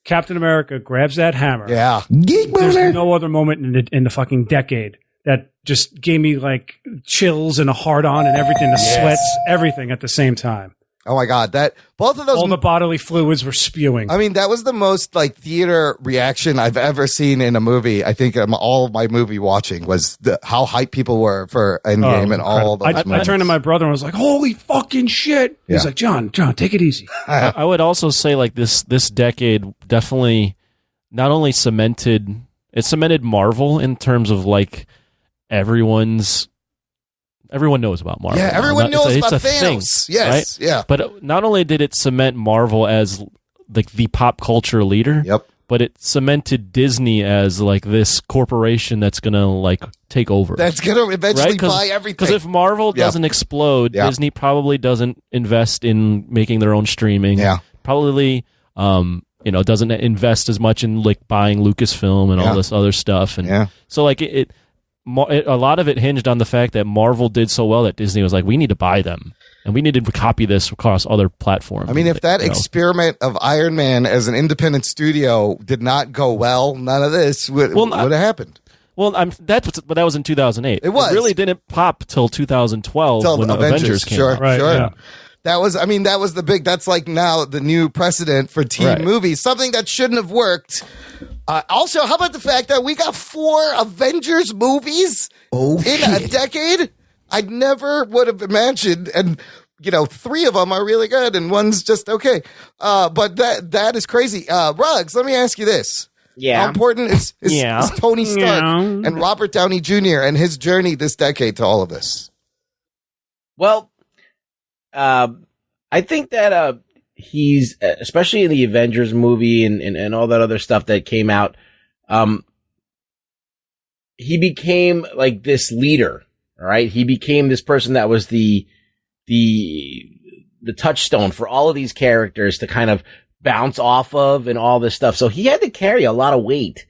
Captain America, grabs that hammer. Yeah. There's no other moment in the fucking decade that just gave me like chills and a hard on and everything, the sweats, everything at the same time. Oh my God, both of those, all the bodily fluids were spewing. I mean, that was the most like theater reaction I've ever seen in a movie. I think all of my movie watching was how hyped people were for Endgame and all those. I turned to my brother and was like, "Holy fucking shit!" Yeah. He's like, "John, take it easy." I would also say like this decade definitely not only cemented Marvel in terms of like everyone knows about Marvel. Yeah, everyone knows about Thanos. Thing, yes, right? yeah. But not only did it cement Marvel as like the pop culture leader, but it cemented Disney as like this corporation that's gonna like take over. That's gonna eventually buy everything. Because if Marvel doesn't explode, Disney probably doesn't invest in making their own streaming. Yeah, probably. Doesn't invest as much in like buying Lucasfilm and all this other stuff. And so like a lot of it hinged on the fact that Marvel did so well that Disney was like, we need to buy them and we need to copy this across other platforms. I mean, if that experiment of Iron Man as an independent studio did not go well, none of this would have happened. Well, that was in 2008. It was. It really didn't pop till 2012 when Avengers came out. Right, sure. Yeah. That was the big, that's like now the new precedent for teen movies, something that shouldn't have worked. Also, how about the fact that we got 4 Avengers movies in a decade? I never would have imagined. And, 3 of them are really good and one's just okay. But that is crazy. Ruggs, let me ask you this. Yeah. How important is Tony Stark and Robert Downey Jr. and his journey this decade to all of this? Well, I think that he's, especially in the Avengers movie and all that other stuff that came out, he became like this leader, all right? He became this person that was the touchstone for all of these characters to kind of bounce off of and all this stuff. So he had to carry a lot of weight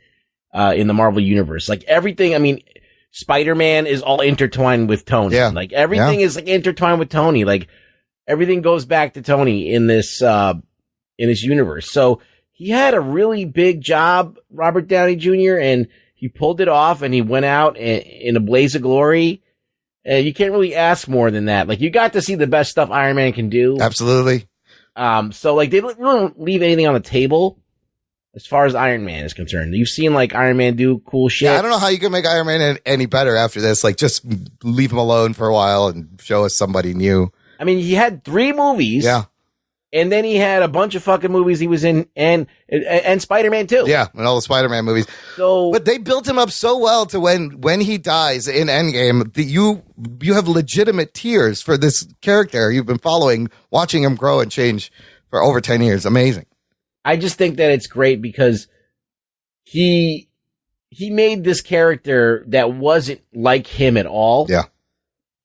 in the Marvel universe. Like everything, I mean, Spider-Man is all intertwined with Tony. Yeah. Like everything is like intertwined with Tony. Like everything goes back to Tony in this universe. So he had a really big job, Robert Downey Jr., and he pulled it off and he went out in a blaze of glory. You can't really ask more than that. Like you got to see the best stuff Iron Man can do. Absolutely. So like they really don't leave anything on the table as far as Iron Man is concerned. You've seen like Iron Man do cool shit. Yeah, I don't know how you can make Iron Man any better after this. Like just leave him alone for a while and show us somebody new. I mean, he had 3 movies. Yeah. And then he had a bunch of fucking movies he was in and Spider-Man too. Yeah, and all the Spider-Man movies. So, but they built him up so well to when he dies in Endgame, you have legitimate tears for this character you've been following, watching him grow and change for over 10 years. Amazing. I just think that it's great because he made this character that wasn't like him at all. Yeah.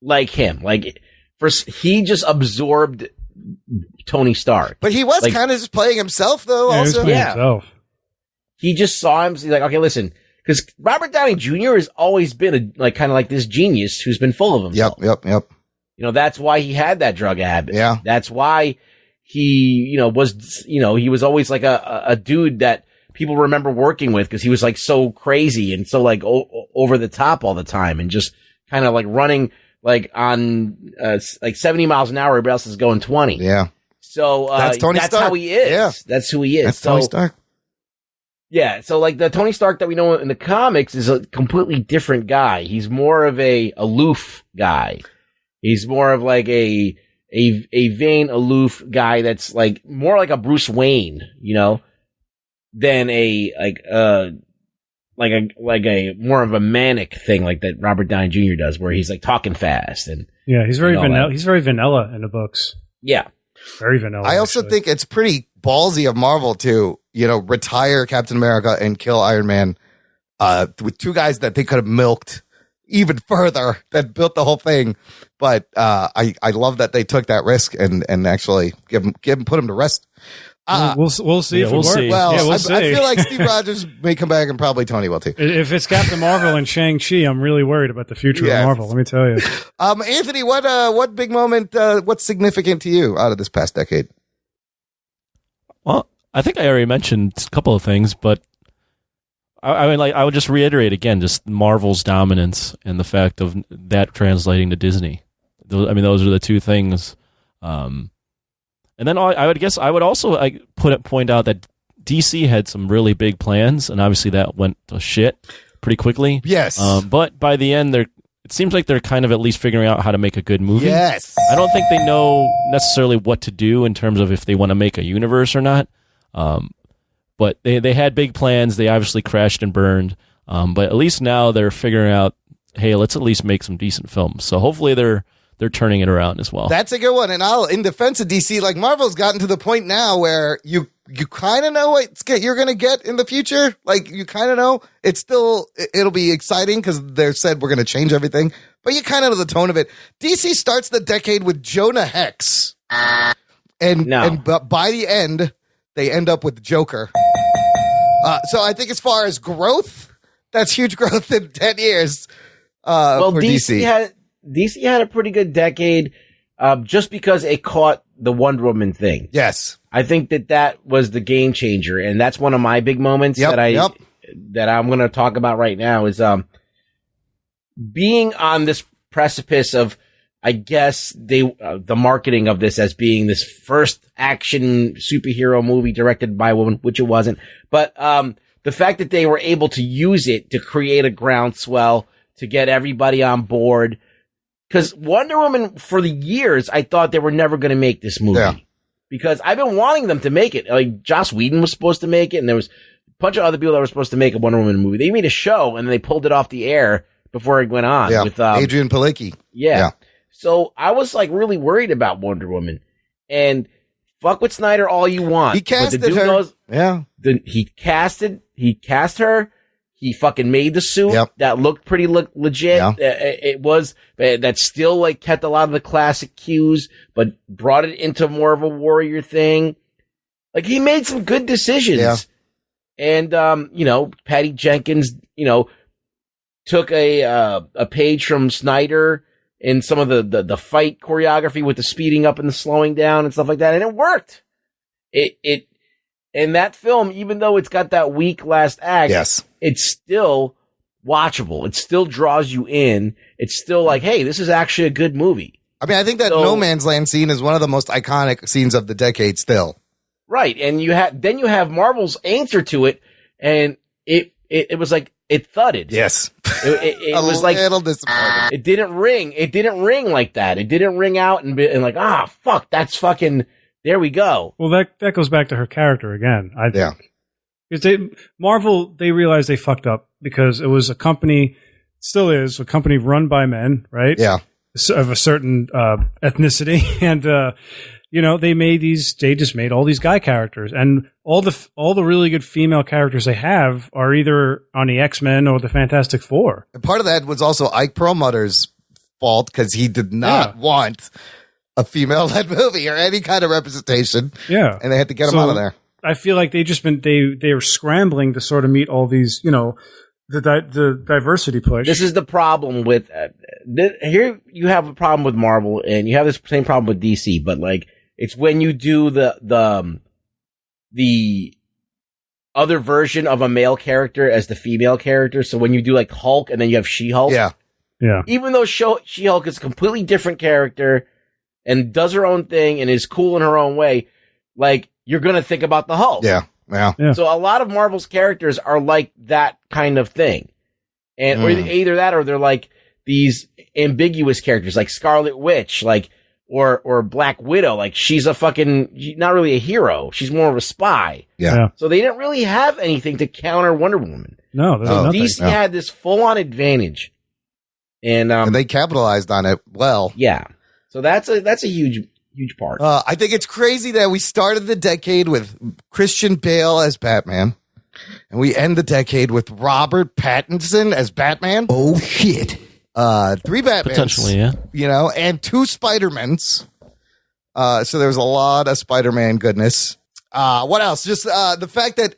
Like him. Like first he just absorbed Tony Stark. But he was kind of just playing himself though. Yeah, also. Himself. He just saw him. He's like, okay, listen, because Robert Downey Jr. has always been kind of like this genius who's been full of himself. Yep. You know, that's why he had that drug habit. Yeah. That's why he, he was always like a dude that people remember working with because he was like so crazy and so like over the top all the time and just kind of like running like on like 70 miles an hour. Everybody else is going 20. Yeah. So that's Tony Stark. How he is. Yeah. That's who he is. That's Tony Stark. Yeah. So like the Tony Stark that we know in the comics is a completely different guy. He's more of a aloof guy. He's more of like a vain, aloof guy that's like more like a Bruce Wayne, than a more of a manic thing like that Robert Downey Jr. does, where he's like talking fast and he's very vanilla. He's very vanilla in the books. Yeah, very vanilla. I also think it's pretty ballsy of Marvel to retire Captain America and kill Iron Man with two guys that they could have milked even further, that built the whole thing. But I love that they took that risk and actually put him to rest. We'll see if it works. Well, we'll I see. feel like Steve Rogers may come back and probably Tony will too. If it's Captain Marvel and Shang-Chi, I'm really worried about the future of Marvel. Let me tell you. Anthony, what big moment? What's significant to you out of this past decade? Well, I think I already mentioned a couple of things, but I would just reiterate again, just Marvel's dominance and the fact of that translating to Disney. Those are the two things. And then I would also point out that DC had some really big plans, and obviously that went to shit pretty quickly. Yes. But by the end, it seems like they're kind of at least figuring out how to make a good movie. Yes. I don't think they know necessarily what to do in terms of if they want to make a universe or not. But they had big plans. They obviously crashed and burned. But at least now they're figuring out, hey, let's at least make some decent films. So hopefully they're turning it around as well. That's a good one. And in defense of DC, like Marvel's gotten to the point now where you kind of know what you're going to get in the future. Like you kind of know it'll be exciting because they said we're going to change everything, but you kind of know the tone of it. DC starts the decade with Jonah Hex. But by the end, they end up with Joker. So I think as far as growth, that's huge growth in 10 years for DC. DC had a pretty good decade just because it caught the Wonder Woman thing. Yes. I think that was the game changer, and that's one of my big moments that I'm going to talk about right now is being on this precipice of, I guess, the marketing of this as being this first action superhero movie directed by a woman, which it wasn't. But the fact that they were able to use it to create a groundswell, to get everybody on board. Because Wonder Woman, for the years, I thought they were never going to make this movie. Yeah. Because I've been wanting them to make it. Like, Joss Whedon was supposed to make it, and there was a bunch of other people that were supposed to make a Wonder Woman movie. They made a show, and then they pulled it off the air before it went on. Yeah, with Adrian Palicki. Yeah. So I was, like, really worried about Wonder Woman. And fuck with Snyder all you want. He casted her. He cast her. He fucking made the suit that looked pretty legit. Yeah. It was that still like kept a lot of the classic cues, but brought it into more of a warrior thing. Like he made some good decisions. Yeah. And Patty Jenkins, took a page from Snyder in some of the fight choreography with the speeding up and the slowing down and stuff like that, and it worked. And that film, even though it's got that weak last act, it's still watchable. It still draws you in. It's still like, hey, this is actually a good movie. I mean, I think that No Man's Land scene is one of the most iconic scenes of the decade still. Right. And you have Marvel's answer to it, and it was like, it thudded. Yes. It was like, little disappointing. It didn't ring. It didn't ring like that. It didn't ring out and like, fuck, that's fucking... There we go. Well, that goes back to her character again, I think. Because Marvel, they realized they fucked up because it was a company, still is, a company run by men, right? Yeah. Of a certain ethnicity. And, they just made all these guy characters. And all the really good female characters they have are either on the X-Men or the Fantastic Four. And part of that was also Ike Perlmutter's fault because he did not want a female-led movie or any kind of representation. Yeah. And they had to get him out of there. I feel like they were scrambling to sort of meet all these, the diversity push. This is the problem with here you have a problem with Marvel and you have this same problem with DC, but like It's when you do the other version of a male character as the female character. So when you do like Hulk and then you have She-Hulk. Yeah. Yeah. Even though She-Hulk is a completely different character and does her own thing and is cool in her own way, like, you're going to think about the Hulk. Yeah. Yeah. So a lot of Marvel's characters are like that kind of thing. And or either that or they're like these ambiguous characters like Scarlet Witch, like, or Black Widow. Like, she's not really a hero. She's more of a spy. Yeah. So they didn't really have anything to counter Wonder Woman. No, there's nothing. DC had this full-on advantage. And they capitalized on it well. Yeah. So that's a huge part. I think it's crazy that we started the decade with Christian Bale as Batman, and we end the decade with Robert Pattinson as Batman. Oh, shit. 3 Batmans. Potentially, yeah. You know, and 2 Spider-Mans. So there's a lot of Spider-Man goodness. What else? Just the fact that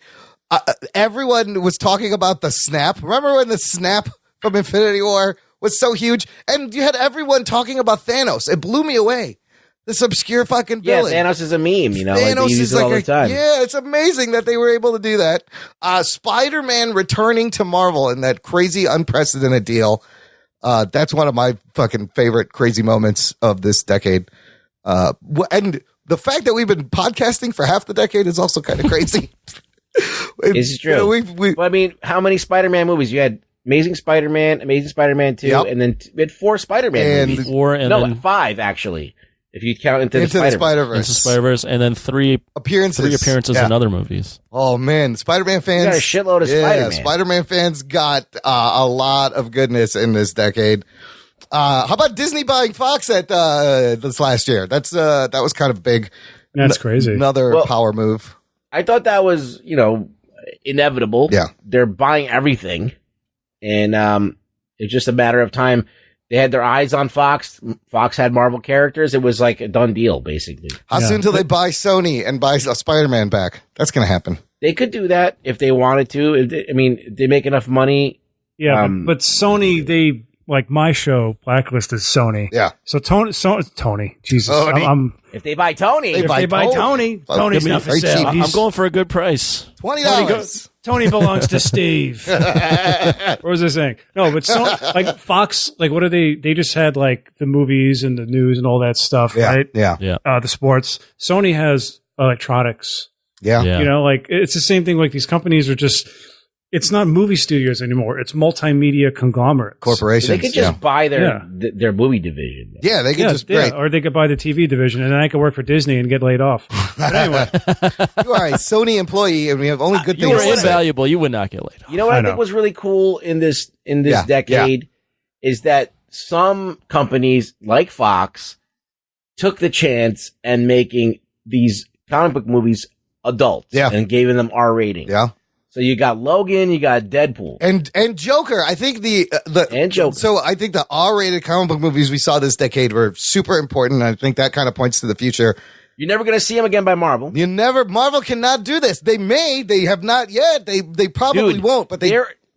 everyone was talking about the snap. Remember when the snap from Infinity War was so huge? And you had everyone talking about Thanos. It blew me away. This obscure fucking villain. Yeah, Thanos is a meme, you know. Thanos like they use is it all like the time. Yeah, it's amazing that they were able to do that. Spider-Man returning to Marvel in that crazy, unprecedented deal. That's one of my fucking favorite crazy moments of this decade. And the fact that we've been podcasting for half the decade is also kind of crazy. It's true. You know, but I mean, how many Spider-Man movies? You had Amazing Spider-Man, Amazing Spider-Man 2, Yep. and then we had 4 Spider-Man movies. 4 and then 5 actually, if you count into the Spider-Verse. Into Spider-Verse, and then 3 appearances in other movies. Oh man, Spider-Man fans You got a shitload of Spider-Man. Spider-Man fans got a lot of goodness in this decade. How about Disney buying Fox at this last year? That was kind of big. That's crazy. Another power move. I thought that was, inevitable. Yeah. They're buying everything. And it's just a matter of time. They had their eyes on Fox. Fox had Marvel characters. It was like a done deal, basically. How soon till they buy Sony and buy Spider-Man back? That's going to happen. They could do that if they wanted to. They make enough money. Yeah, but Sony, they like my show, Blacklist is Sony. Yeah. So Tony, Jesus, I'm if they buy Tony, if they buy Tony, Tony's not for sale. I'm going for a good price. $20. Tony belongs to Steve. What was I saying? No, but like Fox, like what are they? They just had like the movies and the news and all that stuff, right? Yeah. The sports. Sony has electronics. Yeah. You know, like it's the same thing. Like these companies are just. It's not movie studios anymore. It's multimedia conglomerates. Corporations. They could just buy their movie division. Yeah, they could great. Or they could buy the TV division, and then I could work for Disney and get laid off. But anyway. You are a Sony employee, and we have only good things You to were say. invaluable. You would not get laid off. You know what I think was really cool in this decade is that some companies like Fox took the chance and making these comic book movies adult and giving them R rating. Yeah. So you got Logan, you got Deadpool, and Joker. I think and Joker. So I think the R-rated comic book movies we saw this decade were super important. And I think that kind of points to the future. You're never going to see them again by Marvel. Marvel cannot do this. They have not yet. They probably won't. But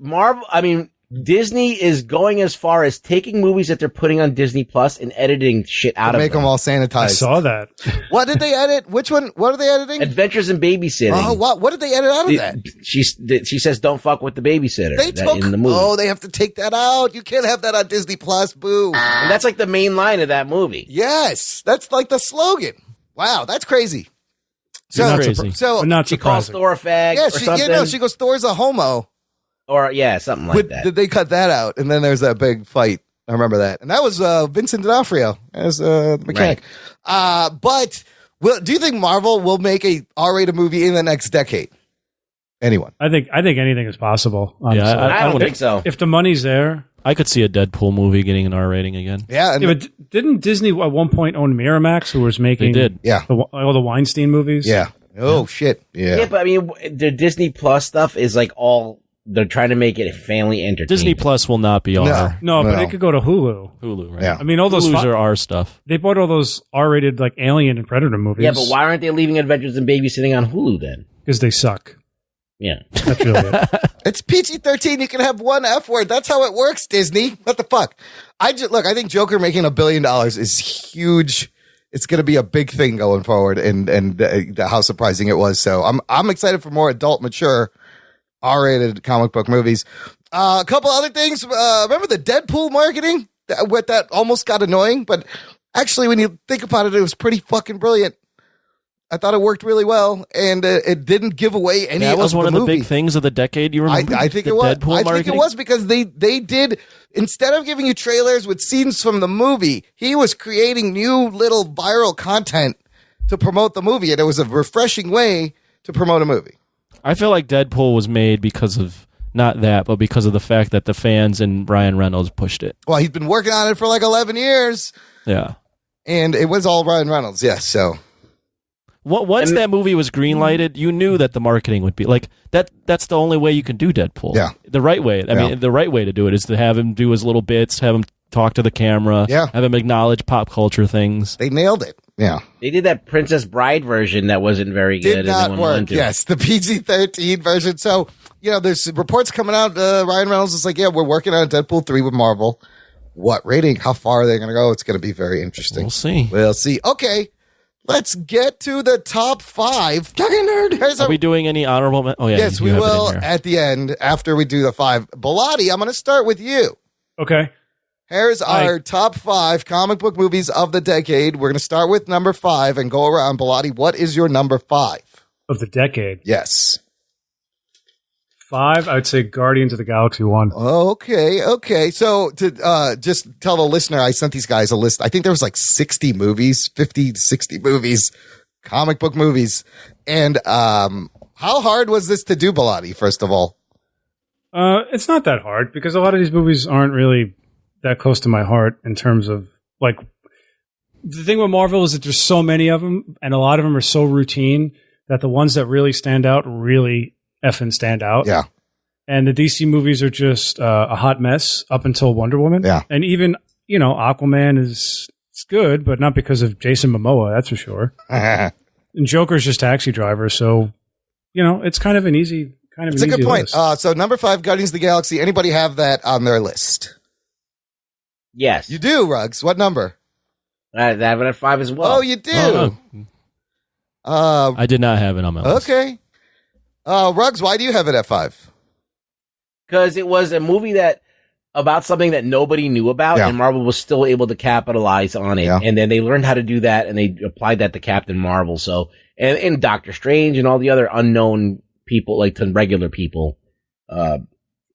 Marvel. I mean, Disney is going as far as taking movies that they're putting on Disney Plus and editing shit out of make them all sanitized. I saw that. What did they edit? Which one? What are they editing? Adventures in Babysitting. Oh, what did they edit out of that? She says, "Don't fuck with the babysitter." They took in the movie. Oh, they have to take that out. You can't have that on Disney Plus. Boo. And that's like the main line of that movie. Yes, that's like the slogan. Wow, that's crazy. So crazy. So not she calls Thor a fag. Yeah, or something. She goes, Thor's a homo. Or something like that. Did they cut that out? And then there's that big fight. I remember that. And that was Vincent D'Onofrio as the mechanic. Right. But do you think Marvel will make a R-rated movie in the next decade? Anyone? I think anything is possible. Honestly. Yeah, I don't think so. If the money's there, I could see a Deadpool movie getting an R rating again. Yeah, but didn't Disney at one point own Miramax, who was making all the Weinstein movies? Yeah. Oh shit. Yeah. Yeah, but I mean, the Disney Plus stuff is like all. They're trying to make it a family entertainment. Disney Plus will not be R. No, but it could go to Hulu. Hulu, right? Yeah. I mean, all those Hulu's are R stuff. They bought all those R-rated like Alien and Predator movies. Yeah, but why aren't they leaving Adventures in Babysitting on Hulu then? Because they suck. Yeah, that's really it. It's PG-13. You can have one F word. That's how it works. Disney. What the fuck? I think Joker making $1 billion is huge. it's going to be a big thing going forward, and how surprising it was. So I'm excited for more adult, mature, R-rated comic book movies. A couple other things. Remember the Deadpool marketing? That almost got annoying, but actually, when you think about it, it was pretty fucking brilliant. I thought it worked really well, and it didn't give away any. That was one of the movie. big things of the decade. You remember? I think the it was. Deadpool I marketing? think it was because they did, instead of giving you trailers with scenes from the movie, he was creating new little viral content to promote the movie, and it was a refreshing way to promote a movie. I feel like Deadpool was made because of not that, but because of the fact that the fans and Ryan Reynolds pushed it. Well, he's been working on it for like 11 years. Yeah. And it was all Ryan Reynolds, yes. So once that movie was greenlighted, you knew that the marketing would be like that. That's the only way you can do Deadpool. Yeah. The right way. I mean, the right way to do it is to have him do his little bits, have him talk to the camera, have him acknowledge pop culture things. They nailed it. Yeah. They did that Princess Bride version that wasn't very good. Did not work. Yes, the PG-13 version. So, there's reports coming out. Ryan Reynolds is like, we're working on Deadpool 3 with Marvel. What rating? How far are they going to go? It's going to be very interesting. We'll see. Okay, let's get to the top 5. Jock and Nerd. Are we doing any honorable? Oh, yeah. Yes, we will at the end after we do the 5. Bellotti, I'm going to start with you. Okay. Here's our top 5 comic book movies of the decade. We're going to start with number 5 and go around. Bellotti, what is your number 5? Of the decade? Yes. 5, I would say Guardians of the Galaxy 1. Okay. So to just tell the listener, I sent these guys a list. I think there was like 60 movies, 50 to 60 movies, comic book movies. And how hard was this to do, Bellotti, first of all? It's not that hard because a lot of these movies aren't really that close to my heart in terms of, like, the thing with Marvel is that there's so many of them, and a lot of them are so routine that the ones that really stand out really effing stand out. Yeah. And the DC movies are just a hot mess up until Wonder Woman. Yeah. And even, Aquaman is good, but not because of Jason Momoa, that's for sure. And Joker's just Taxi Driver, so, it's kind of an easy It's a good point. So number 5, Guardians of the Galaxy. Anybody have that on their list? Yes. You do, Ruggs. What number? I have it at 5 as well. Oh, you do? I did not have it on my list. Okay. Ruggs, why do you have it at 5? Because it was a movie about something that nobody knew about, and Marvel was still able to capitalize on it. Yeah. And then they learned how to do that, and they applied that to Captain Marvel. So, and Doctor Strange and all the other unknown people, like to regular people,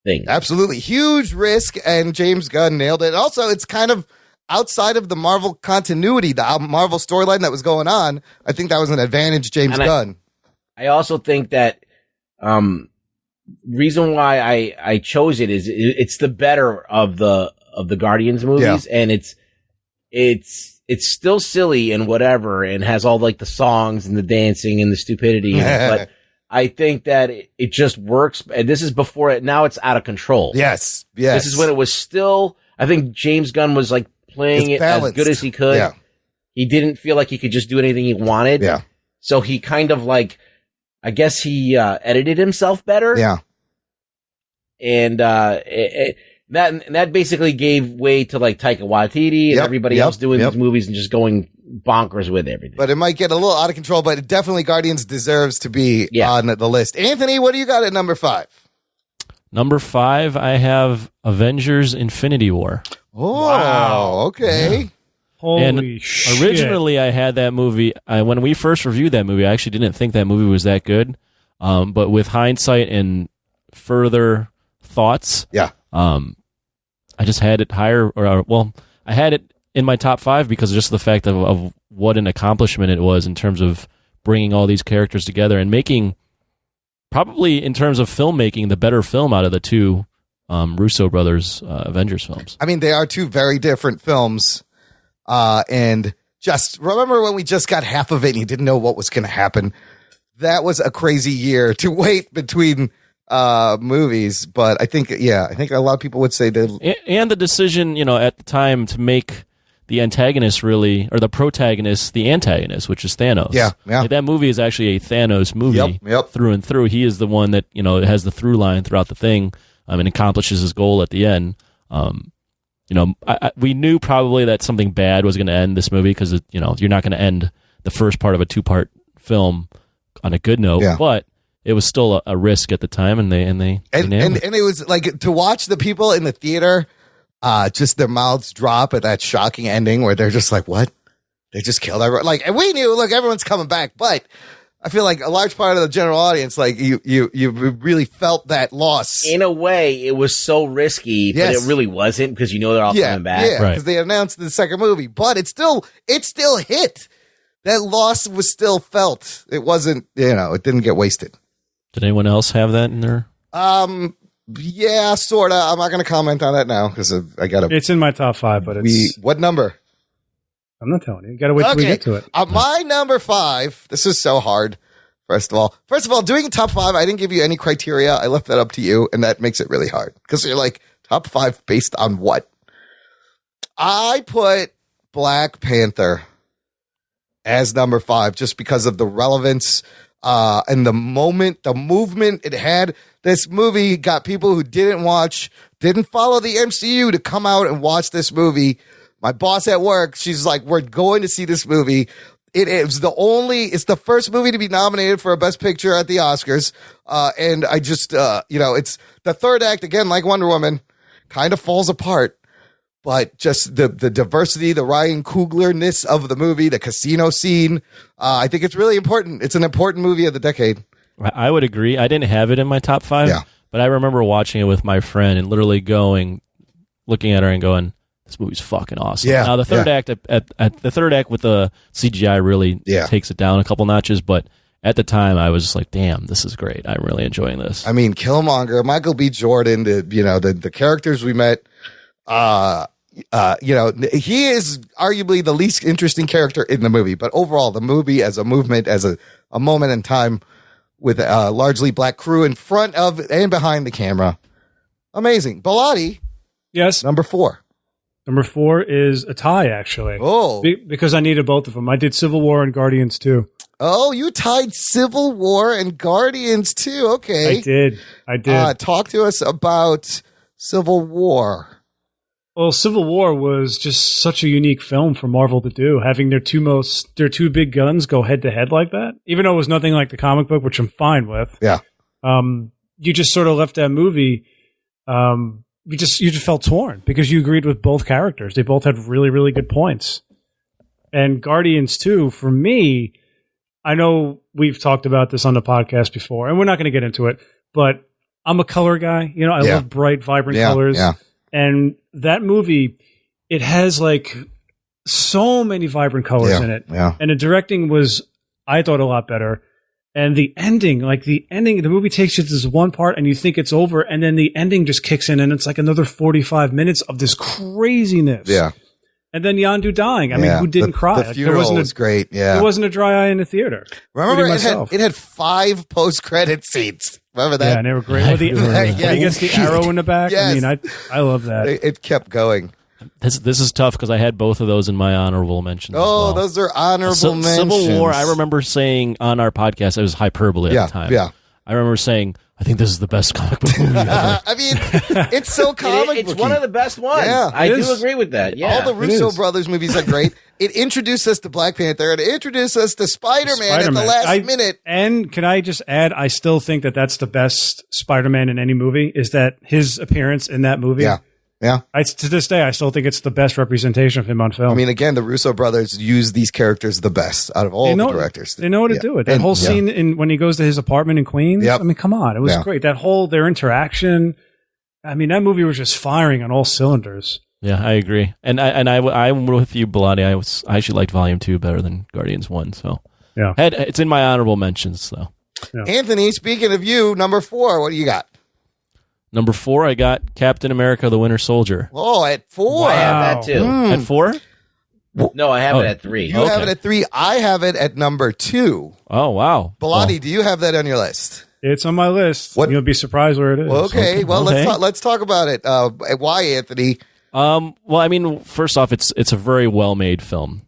things. Absolutely. Huge risk, and James Gunn nailed it. Also, it's kind of outside of the Marvel continuity, the Marvel storyline that was going on. I think that was an advantage, James Gunn. I also think that reason why I chose it is it's the better of the Guardians movies, and it's still silly and whatever, and has all like the songs and the dancing and the stupidity, but I think that it just works. And this is before it. Now it's out of control. Yes. This is when it was still. I think James Gunn was like playing it as good as he could. Yeah. He didn't feel like he could just do anything he wanted. Yeah. So he kind of like, I guess he edited himself better. Yeah. And that basically gave way to like Taika Waititi and everybody else doing these movies and just going bonkers with everything. But it might get a little out of control, but definitely Guardians deserves to be on the list. Anthony, what do you got at number 5? Number 5, I have Avengers Infinity War. Oh, wow. Okay. Yeah. Holy shit. Originally, I had that movie. When we first reviewed that movie, I actually didn't think that movie was that good. But with hindsight and further thoughts, I just had it higher. I had it in my top 5 because of just the fact of what an accomplishment it was in terms of bringing all these characters together and making, probably in terms of filmmaking, the better film out of the two Russo brothers Avengers films. I mean, they are two very different films. And just remember when we just got half of it and you didn't know what was going to happen. That was a crazy year to wait between movies. But I think a lot of people would say that. And the decision, at the time to make the antagonist or the protagonist, the antagonist, which is Thanos. Yeah. Like, that movie is actually a Thanos movie through and through. He is the one that, has the through line throughout the thing and accomplishes his goal at the end. we knew probably that something bad was going to end this movie because you're not going to end the first part of a 2-part film on a good note, but it was still a risk at the time, and they nailed it. And it was like to watch the people in the theater, just their mouths drop at that shocking ending where they're just like, "What? They just killed everyone!" Like, and we knew, look, everyone's coming back, but I feel like a large part of the general audience, like you really felt that loss. In a way, it was so risky, but it really wasn't because they're all coming back. Yeah, because they announced the second movie, but it still hit. That loss was still felt. It wasn't, it didn't get wasted. Did anyone else have that in there? Yeah, sorta. I'm not going to comment on that now because I got to. It's in my top 5, but it's. What number? I'm not telling you. You got to wait till we get to it. My number 5. This is so hard. First of all, doing top 5, I didn't give you any criteria. I left that up to you, and that makes it really hard because you're like, top 5 based on what? I put Black Panther as number 5 just because of the relevance and the movement it had. This movie got people who didn't follow the MCU to come out and watch this movie. My boss at work, she's like, we're going to see this movie. It's the first movie to be nominated for a Best Picture at the Oscars. And I just, it's the third act, again, like Wonder Woman, kind of falls apart. But just the diversity, the Ryan Coogler-ness of the movie, the casino scene, I think it's really important. It's an important movie of the decade. I would agree. I didn't have it in my top 5, but I remember watching it with my friend and literally looking at her and going, this movie's fucking awesome. Yeah. Now the third act at the third act with the CGI really takes it down a couple notches, but at the time I was just like, damn, this is great. I'm really enjoying this. I mean, Killmonger, Michael B. Jordan, the characters we met, he is arguably the least interesting character in the movie, but overall the movie as a movement, as a moment in time with a largely black crew in front of and behind the camera. Amazing. Bellotti. Yes. Number 4. Number 4 is a tie, actually. Oh. Because I needed both of them. I did Civil War and Guardians too. Oh, you tied Civil War and Guardians too. Okay. I did. Talk to us about Civil War. Well, Civil War was just such a unique film for Marvel to do, having their two big guns go head to head like that. Even though it was nothing like the comic book, which I'm fine with. Yeah. You just sort of left that movie. You just felt torn because you agreed with both characters. They both had really, really good points. And Guardians 2, for me, I know we've talked about this on the podcast before, and we're not going to get into it, but I'm a color guy. I love bright, vibrant colors. Yeah. And that movie, it has like so many vibrant colors in it. Yeah. And the directing was, I thought, a lot better. And the ending, the movie takes you to this one part and you think it's over, and then the ending just kicks in and it's like another 45 minutes of this craziness. Yeah. And then Yondu dying. I mean, who didn't cry? The funeral was great. Yeah. There wasn't a dry eye in the theater. Remember, it had 5 post-credit scenes. Remember that? Yeah, and they were great. When he gets the arrow in the back. Yes. I mean, I love that. It kept going. This is tough because I had both of those in my honorable mentions. Oh, as well. Those are honorable mentions. Civil War, I remember saying on our podcast, it was hyperbole at the time. Yeah. I remember saying, I think this is the best comic book movie ever. I mean, it's so comic It's one of the best ones. Yeah, I do agree with that. Yeah. All the Russo brothers movies are great. It introduced us to Black Panther. It introduced us to Spider-Man at the last minute. And can I just add, I still think that that's the best Spider-Man in any movie, is that his appearance in that movie. Yeah. Yeah. To this day, I still think it's the best representation of him on film. I mean, again, the Russo brothers use these characters the best out of all the directors. They know how to do it. That whole scene when he goes to his apartment in Queens. Yep. I mean, come on. It was great. Their interaction. I mean, that movie was just firing on all cylinders. Yeah, I agree. And I'm with you, Bellotti. I actually liked Volume 2 better than Guardians 1. So yeah, it's in my honorable mentions, though. Yeah. Anthony, speaking of you, number 4, what do you got? Number 4, I got Captain America: The Winter Soldier. Oh, at 4. Wow. I have that too. At 4? No, I have it at 3. You have it at 3. I have it at number 2. Oh, wow. Bellotti, do you have that on your list? It's on my list. What? You'll be surprised where it is. Okay. Well, let's talk about it. Why, Anthony? Well, I mean, first off, it's a very well made film.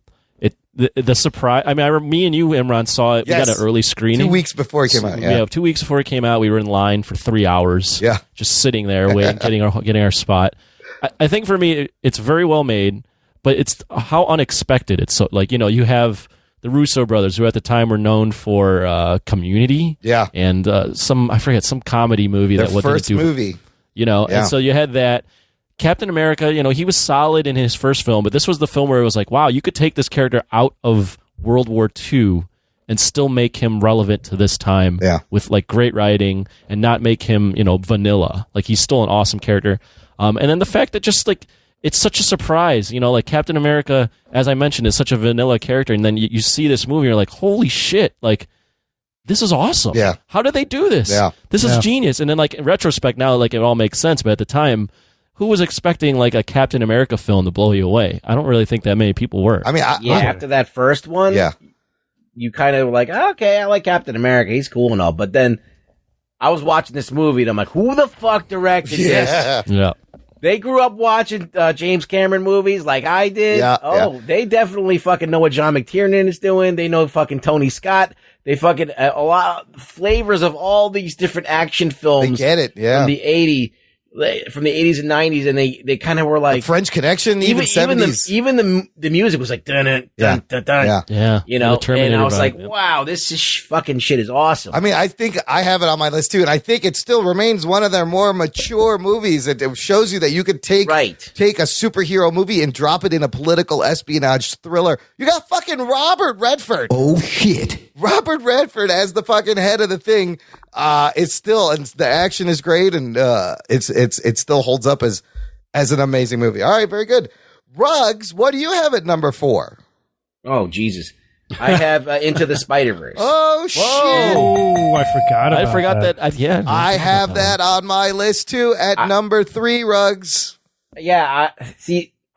The surprise. I mean, me and you, Imran, saw it. Yes. We got an early screening 2 weeks before it came out. Yeah, 2 weeks before it came out, we were in line for 3 hours. Yeah, just sitting there waiting, getting our spot. I think for me, it's very well made, but it's how unexpected it's so. Like, you have the Russo brothers, who at the time were known for Community, and some comedy movie Their that what first they do, movie, and so you had that. Captain America, he was solid in his first film, but this was the film where it was like, wow, you could take this character out of World War II and still make him relevant to this time with like great writing and not make him, vanilla. Like, he's still an awesome character. And then the fact that just like, it's such a surprise, like Captain America, as I mentioned, is such a vanilla character. And then you see this movie, you're like, holy shit, like, this is awesome. Yeah. How did they do this? Yeah. This is genius. And then like in retrospect now, like it all makes sense. But at the time, who was expecting like a Captain America film to blow you away? I don't really think that many people were. I mean, after that first one, you kind of were like, okay, I like Captain America. He's cool and all. But then I was watching this movie and I'm like, who the fuck directed this? Yeah. They grew up watching James Cameron movies like I did. They definitely fucking know what John McTiernan is doing. They know fucking Tony Scott. They fucking a lot of flavors of all these different action films. They get it, from the 80s and 90s, and they kind of were like the French Connection, even 70s. Even the music was like dun dun dun dun dun. Yeah. And I was like, wow, this is fucking shit is awesome. I mean, I think I have it on my list too, and I think it still remains one of their more mature movies. It shows you that you could take a superhero movie and drop it in a political espionage thriller. You got fucking Robert Redford. Oh shit. Robert Redford as the fucking head of the thing. It's still, and the action is great, and it still holds up as an amazing movie. All right, very good. Ruggs, what do you have at number 4? Oh Jesus, I have Into the Spider-Verse. Oh shit! Oh, I forgot that. I have that on my list too at number 3. Ruggs. Yeah,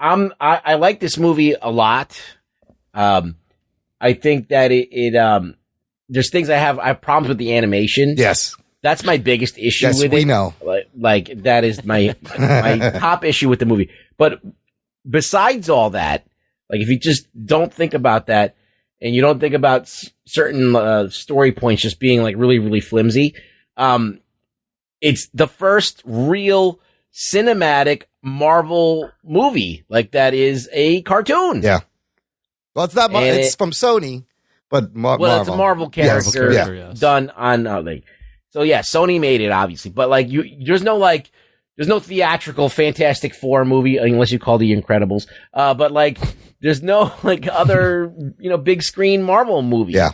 I like this movie a lot. I think that it there's things I have problems with the animation. Yes. That's my biggest issue with it. Yes, we know. Like that is my top issue with the movie. But besides all that, like if you just don't think about that and you don't think about certain story points just being like really, really flimsy, it's the first real cinematic Marvel movie like that is a cartoon. Yeah. Well, it's not. It's from Sony, but Marvel. It's a Marvel character done on So yeah, Sony made it obviously, but like there's no theatrical Fantastic Four movie unless you call The Incredibles. But like there's no like other big screen Marvel movie. Yeah.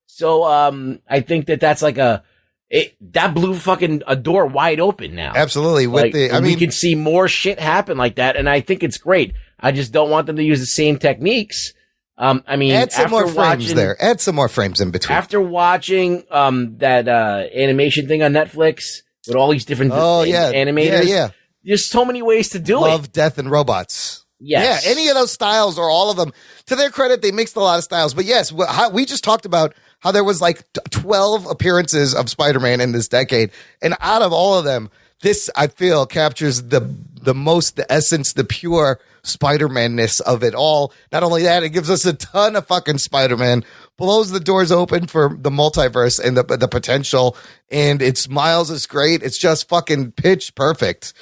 So I think that's like that blew fucking a door wide open now. Absolutely. We can see more shit happen like that, and I think it's great. I just don't want them to use the same techniques. Add some more frames there. Add some more frames in between. After watching that animation thing on Netflix with all these different animators, there's so many ways to do it. Love, Death, and Robots. Yes. Yeah, any of those styles or all of them. To their credit, they mixed a lot of styles. But yes, we just talked about how there was like 12 appearances of Spider-Man in this decade. And out of all of them, this, I feel, captures the most, the essence, the pure Spider-Man-ness of it all. Not only that, it gives us a ton of fucking Spider-Man, blows the doors open for the multiverse and the potential, and it's Miles is great. It's just fucking pitch perfect.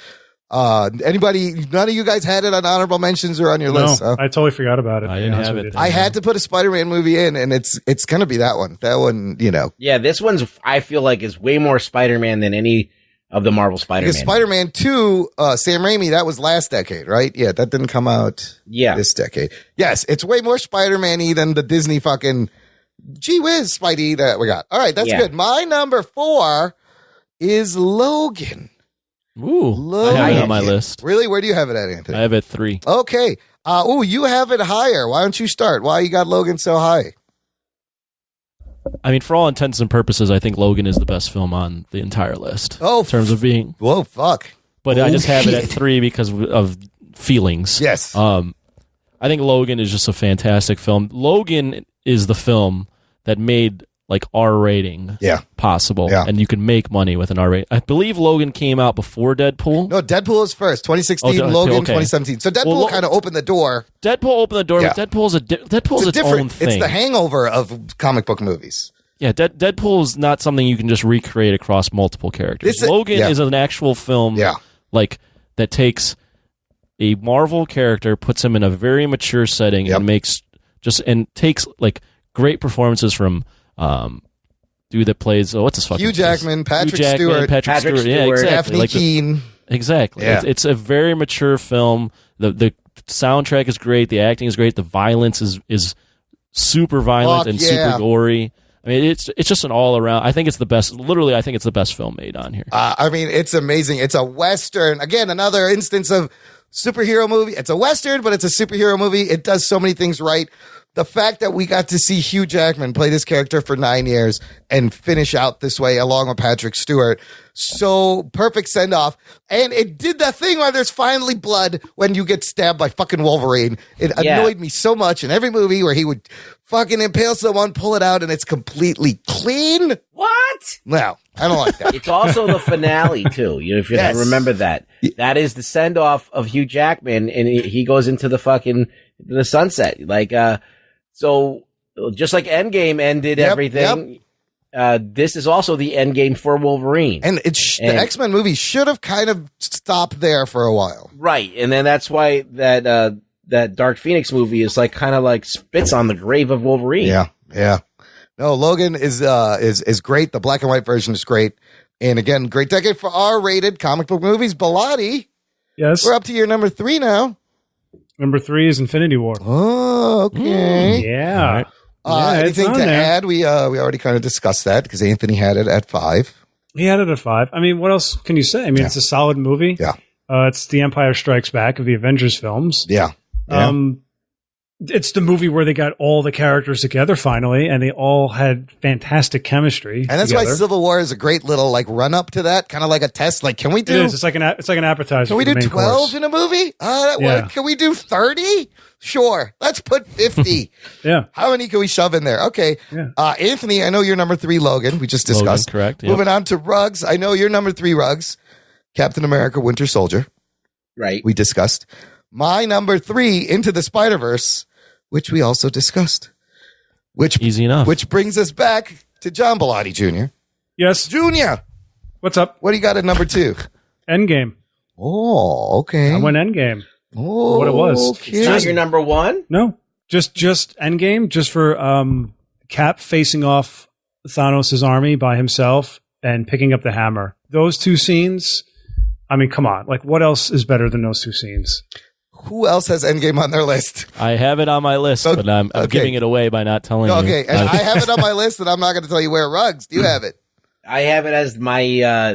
None of you guys had it on honorable mentions or on your list? Huh? I totally forgot about it. I didn't have it. I had to put a Spider-Man movie in, and it's gonna be that one. That one, Yeah, this one's, I feel like, is way more Spider-Man than any of the Marvel Spider-Man. Because Spider-Man 2, Sam Raimi, that was last decade, right? Yeah, that didn't come out this decade. Yes, it's way more Spider-Man-y than the Disney fucking gee whiz Spidey that we got. All right, that's good. My number 4 is Logan. Ooh, Logan. I have it on my list. Really? Where do you have it at, Anthony? I have it 3. Okay. You have it higher. Why don't you start? Why you got Logan so high? I mean, for all intents and purposes, I think Logan is the best film on the entire list. Oh, in terms of being. Whoa, fuck. But I just have it at 3 because of feelings. Yes. I think Logan is just a fantastic film. Logan is the film that made like R rating possible. Yeah. And you can make money with an R rating. I believe Logan came out before Deadpool. No, Deadpool was first. 2016, Logan 2017. So Deadpool kind of opened the door. Deadpool opened the door, but Deadpool's its own thing. It's the hangover of comic book movies. Yeah, Deadpool is not something you can just recreate across multiple characters. Logan is an actual film like that takes a Marvel character, puts him in a very mature setting, and takes like great performances from dude that plays what's his fucking Hugh Jackman, face? Patrick Hugh Jackman, Stewart, Patrick Stewart, yeah, exactly. Daphne like Keane. Exactly. Yeah. It's a very mature film. The soundtrack is great. The acting is great. The violence is super violent and super gory. I mean, it's just an all around. I think it's the best. Literally, I think it's the best film made on here. I mean, it's amazing. It's a Western. Again, another instance of superhero movie. It's a Western, but it's a superhero movie. It does so many things right. The fact that we got to see Hugh Jackman play this character for 9 years and finish out this way along with Patrick Stewart. So perfect send off. And it did that thing where there's finally blood when you get stabbed by fucking Wolverine. It annoyed me so much in every movie where he would fucking impale someone, pull it out, and it's completely clean. What? No, I don't like that. It's also the finale too. You know, if you remember that. That is the send off of Hugh Jackman, and he goes into the sunset. Like, so just like Endgame ended everything, this is also the Endgame for Wolverine. And the X-Men movie should have kind of stopped there for a while. Right. And then that's why that Dark Phoenix movie is like kind of like spits on the grave of Wolverine. Yeah. Yeah. No, Logan is great. The black and white version is great. And again, great decade for R-rated comic book movies. Bellotti. Yes. We're up to your number 3 now. Number 3 is Infinity War. Oh, okay. Yeah. Anything to add? We already kind of discussed that because Anthony had it at 5. He had it at 5. I mean, what else can you say? I mean, it's a solid movie. Yeah. It's The Empire Strikes Back of the Avengers films. Yeah. It's the movie where they got all the characters together finally, and they all had fantastic chemistry. And that's why Civil War is a great little like run up to that, kind of like a test. Like, can we do? It is. It's like an appetizer. Can we do 12 course. in a movie? Can we do 30? Sure. Let's put 50. Yeah. How many can we shove in there? Okay. Yeah. Anthony, I know you're number 3. Logan, we just discussed. Logan, correct. Yep. Moving on to Ruggs. I know you're number 3. Ruggs. Captain America: Winter Soldier. Right. We discussed. My number 3, Into the Spider-Verse, which we also discussed. Which easy enough. Which brings us back to John Bellotti Jr. Yes. Junior. What's up? What do you got at number 2? Endgame. Oh, okay. I went Endgame. Oh, what it was. Okay. It's not your number 1? No. Just Endgame, just for Cap facing off Thanos' army by himself and picking up the hammer. Those 2 scenes, I mean, come on. Like, what else is better than those 2 scenes? Who else has Endgame on their list? I have it on my list, but I'm giving it away by not telling you. Okay, and I have it on my list, and I'm not going to tell you where. Ruggs, do you have it? I have it as my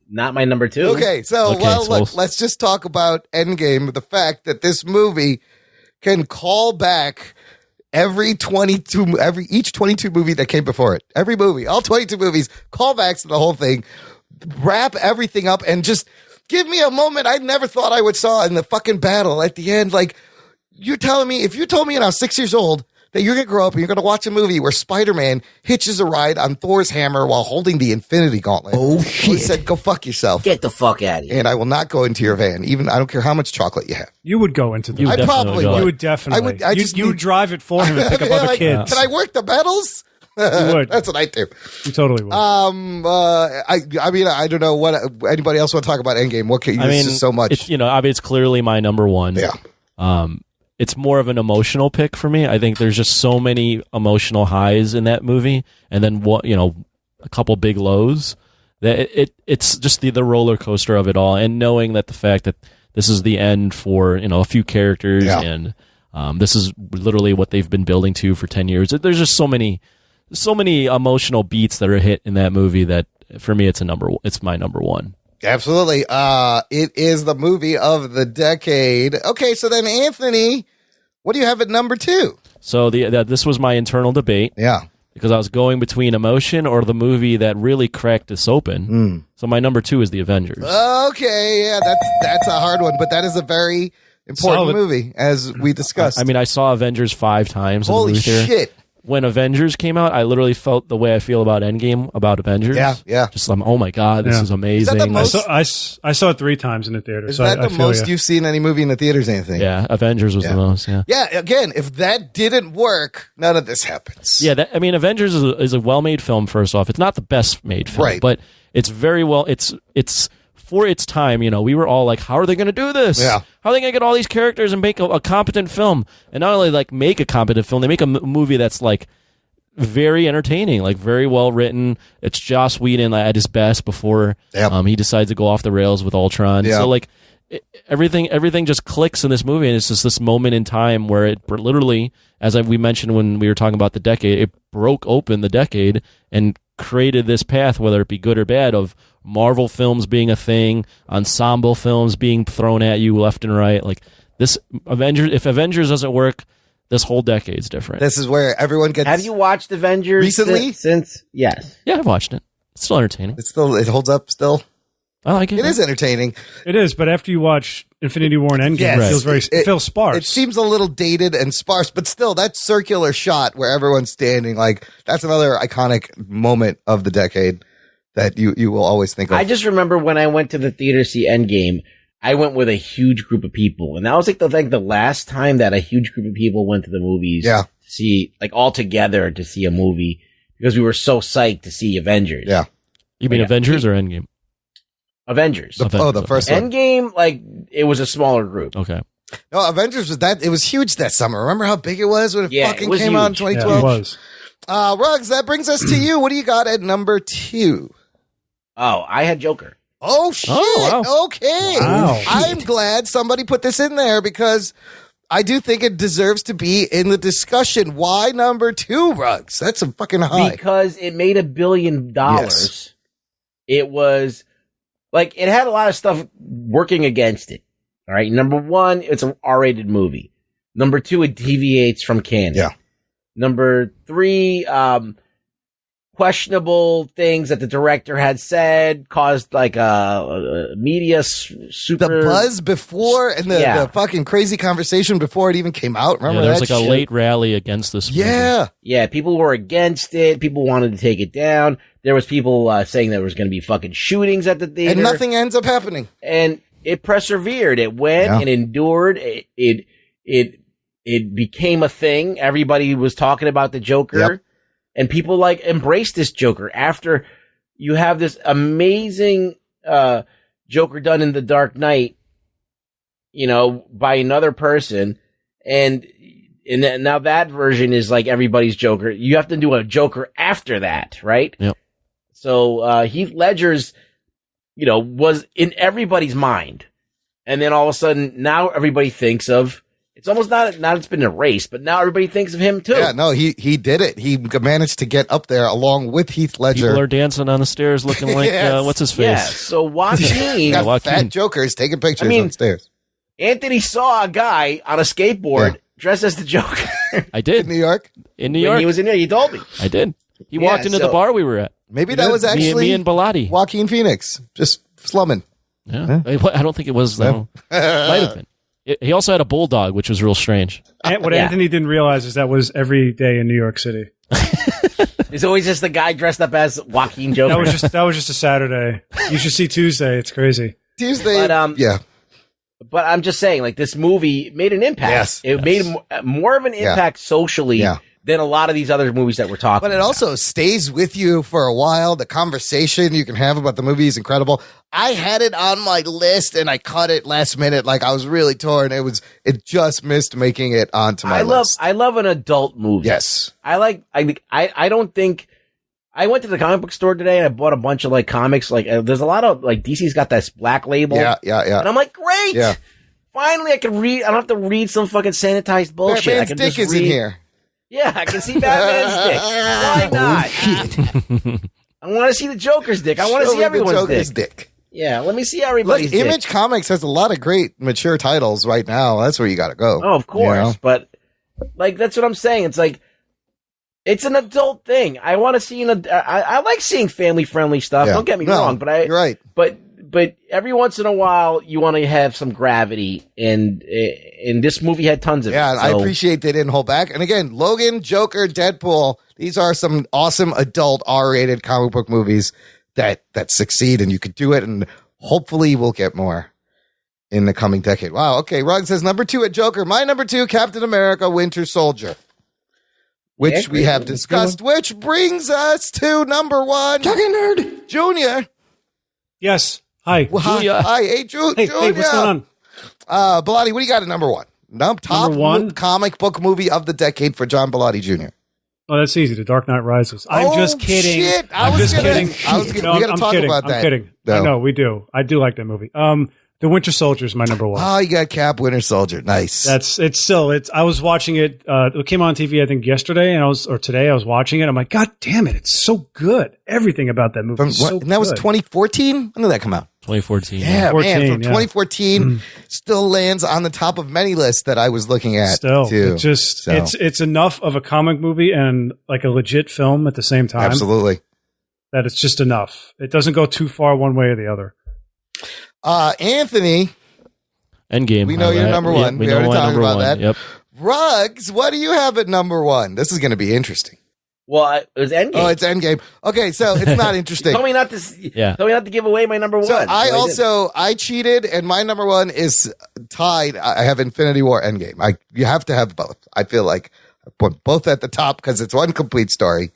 not my number 2. Okay, so look, let's just talk about Endgame. The fact that this movie can call back each 22 movie that came before it. Every movie, all 22 movies, callbacks to the whole thing, wrap everything up, and just give me a moment I never thought I would saw in the fucking battle at the end. Like, you're telling me, if you told me when I was 6 years old that you're going to grow up and you're going to watch a movie where Spider-Man hitches a ride on Thor's hammer while holding the Infinity Gauntlet. Oh, shit. I said, go fuck yourself. Get the fuck out of here. And I will not go into your van. Even, I don't care how much chocolate you have. You would go into the van. I probably would. You would definitely. You would drive it for him and pick up other kids. Can I work the medals? You would. That's what I do. You totally would. I mean, I don't know what anybody else want to talk about Endgame. What can you? This is so much. It's clearly my number 1. Yeah. It's more of an emotional pick for me. I think there's just so many emotional highs in that movie, and then a couple big lows. That it's just the roller coaster of it all, and knowing that the fact that this is the end for a few characters, and this is literally what they've been building to for 10 years. There's just so many emotional beats that are hit in that movie that for me it's my number 1. Absolutely. It is the movie of the decade. Okay, so then Anthony, what do you have at number 2? So this was my internal debate. Yeah. Because I was going between emotion or the movie that really cracked this open. So my number 2 is The Avengers. Okay, yeah, that's a hard one, but that is a very important movie, as we discussed. I mean, I saw Avengers 5 times. Holy shit. When Avengers came out, I literally felt the way I feel about Endgame about Avengers. Yeah. Just oh my God, this is amazing. Is that the most, I saw it 3 times in the theater. Is that the most you've seen any movie in the theaters, anything? Yeah, Avengers was the most, yeah. Yeah, again, if that didn't work, none of this happens. Yeah, Avengers is a well-made film, first off. It's not the best made film, but it's very well, it's for its time, we were all like, how are they going to do this? Yeah. How are they going to get all these characters and make a competent film? And not only like make a competent film, they make a movie that's like very entertaining, like very well written. It's Joss Whedon at his best before he decides to go off the rails with Ultron. Yep. So like everything just clicks in this movie, and it's just this moment in time where it literally, as we mentioned when we were talking about the decade, it broke open the decade and created this path, whether it be good or bad, of Marvel films being a thing, ensemble films being thrown at you left and right. Like this if Avengers doesn't work, this whole decade's different. This is where everyone gets. Have you watched Avengers recently? Since yes, yeah, I've watched it. It's still entertaining. It holds up still. I like it. It is entertaining. It is, but after you watch Infinity War and Endgame, it feels sparse. It seems a little dated and sparse, but still, that circular shot where everyone's standing, like that's another iconic moment of the decade that you will always think of. I just remember when I went to the theater to see Endgame, I went with a huge group of people, and that was like the last time that a huge group of people went to the movies. Yeah. To see like all together to see a movie because we were so psyched to see Avengers. Yeah. You mean Avengers or Endgame? Avengers. The first one. Endgame, like it was a smaller group. Okay. No, Avengers it was huge that summer. Remember how big it was when it fucking came out in 2012? Yeah, it was. Ruggs, that brings us to you. What do you got at number 2? Oh, I had Joker. Oh, shit. Oh, wow. Okay. Wow. I'm glad somebody put this in there because I do think it deserves to be in the discussion. Why number 2, Ruggs? That's a fucking high. Because it made $1 billion. Yes. It was like it had a lot of stuff working against it. All right. Number 1, it's an R-rated movie. Number 2, it deviates from canon. Yeah. Number 3, questionable things that the director had said caused like a media super the buzz before and the fucking crazy conversation before it even came out. Remember there was that like shit? a late rally against this movie. Yeah, people were against it. People wanted to take it down. There was people saying there was going to be fucking shootings at the theater. And nothing ends up happening. And it persevered. It went and endured. It became a thing. Everybody was talking about the Joker. Yep. And people like embraced this Joker after you have this amazing Joker done in The Dark Knight, by another person. And now that version is like everybody's Joker. You have to do a Joker after that, right? Yep. So Heath Ledger's, was in everybody's mind. And then all of a sudden, now everybody thinks of... It's almost not it's been erased, but now everybody thinks of him too. Yeah, no, he did it. He managed to get up there along with Heath Ledger. People are dancing on the stairs looking like, what's his face? Yeah, so Joaquin... Fat Joker's taking pictures on stairs. Anthony saw a guy on a skateboard dressed as the Joker. I did. In New York? In New When York. he was in there, you told me. I did. He walked into the bar we were at. Maybe that was actually me and Bellotti. Joaquin Phoenix, just slumming. Yeah. I don't think it was, though. Might have been. He also had a bulldog, which was real strange. What Anthony didn't realize is that was every day in New York City. There's always just the guy dressed up as Joaquin Joker. That was just a Saturday. You should see Tuesday. It's crazy. Tuesday, But I'm just saying, like, this movie made an impact. Yes. It made more of an impact socially than a lot of these other movies that we're talking about. But it also stays with you for a while. The conversation you can have about the movie is incredible. I had it on my list and I cut it last minute. Like I was really torn. It just missed making it onto my list. I love an adult movie. Yes. I don't think I went to the comic book store today and I bought a bunch of like comics. Like there's a lot of like DC's got this black label. Yeah. And I'm like, great. Yeah. Finally I can read. I don't have to read some fucking sanitized bullshit. Batman's I can dick just is in here. Yeah, I can see Batman's dick. Why not? I want to see the Joker's dick. I want to see everyone's dick. Yeah, let me see everybody's dick. Image Comics has a lot of great mature titles right now. That's where you got to go. Oh, of course. But like that's what I'm saying. It's like it's an adult thing. I want to see I like seeing family friendly stuff. Yeah. Don't get me wrong, but you're right. But every once in a while, you want to have some gravity, and this movie had tons of it. Yeah, I appreciate they didn't hold back. And again, Logan, Joker, Deadpool, these are some awesome adult R-rated comic book movies that succeed, and you could do it, and hopefully we'll get more in the coming decade. Wow, okay, Rugg says number 2 at Joker. My number 2, Captain America, Winter Soldier, which we have discussed, which brings us to number 1. Jock and Nerd Junior. Yes. Hi. Well, hi. Hey, Junior. Hey, what's going on? Bellotti, what do you got at number one? Top Number one? comic book movie of the decade for John Bellotti Jr. Oh, that's easy. The Dark Knight Rises. I'm just kidding. Shit. I'm just kidding. We got to talk about that. I'm kidding. No. No, we do. I do like that movie. The Winter Soldier is my number one. Oh, you got Cap, Winter Soldier. Nice. I was watching it. It came on TV, I think, yesterday, or today. I was watching it. I'm like, God damn it. It's so good. Everything about that movie is so good. And that was 2014? When did that come out? 2014. Yeah, man. From 2014, still lands on the top of many lists that I was looking at. Still, too. It's enough of a comic movie and like a legit film at the same time. Absolutely. That it's just enough. It doesn't go too far one way or the other. Anthony. Endgame. We know you're number one. We already talked about that. Yep. Ruggs, what do you have at number one? This is going to be interesting. Well, it was Endgame. Oh, it's Endgame. Okay, so it's not interesting. Told me not to give away my number one. So I cheated, and my number one is tied. I have Infinity War Endgame. You have to have both. I feel like I put both at the top because it's one complete story.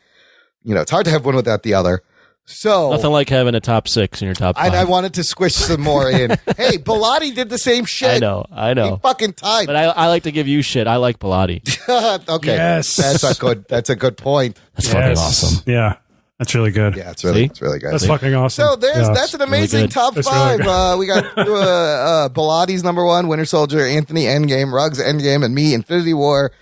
You know, it's hard to have one without the other. So nothing like having a top 6 in your top 5. And I wanted to squish some more in. Hey, Bellotti did the same shit. I know. He fucking tied. But I like to give you shit. I like Bellotti. Okay. Yes. That's a good point. That's fucking awesome. Yeah. That's really good. Yeah, it's really good. That's fucking awesome. So that's an amazing really top That's 5. really We got Bellotti's number one, Winter Soldier, Anthony Endgame, Ruggs Endgame, and me Infinity War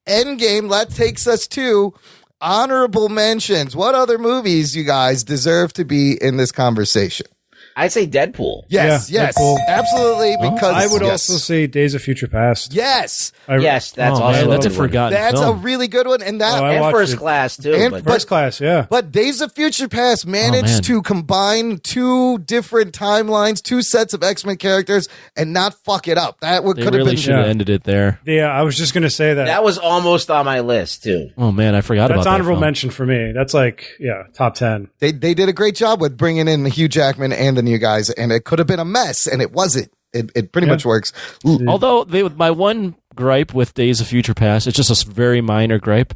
Endgame. That takes us to honorable mentions. What other movies, you guys, deserve to be in this conversation? I'd say Deadpool. Yes, Deadpool. Absolutely. Because I would also say Days of Future Past. Yes. That's also that's a forgotten That's film. a really good one. And that and First Class too. First Class, yeah. But Days of Future Past managed to combine two different timelines, two sets of X-Men characters, and not fuck it up. That They really should have ended it there. Yeah, I was just going to say that. That was almost on my list too. Oh man, I forgot about that. That's honorable mention for me. That's like, top 10. They did a great job with bringing in Hugh Jackman and the new guys, and it could have been a mess, and it wasn't. It pretty much works. Although my one gripe with Days of Future Past, it's just a very minor gripe.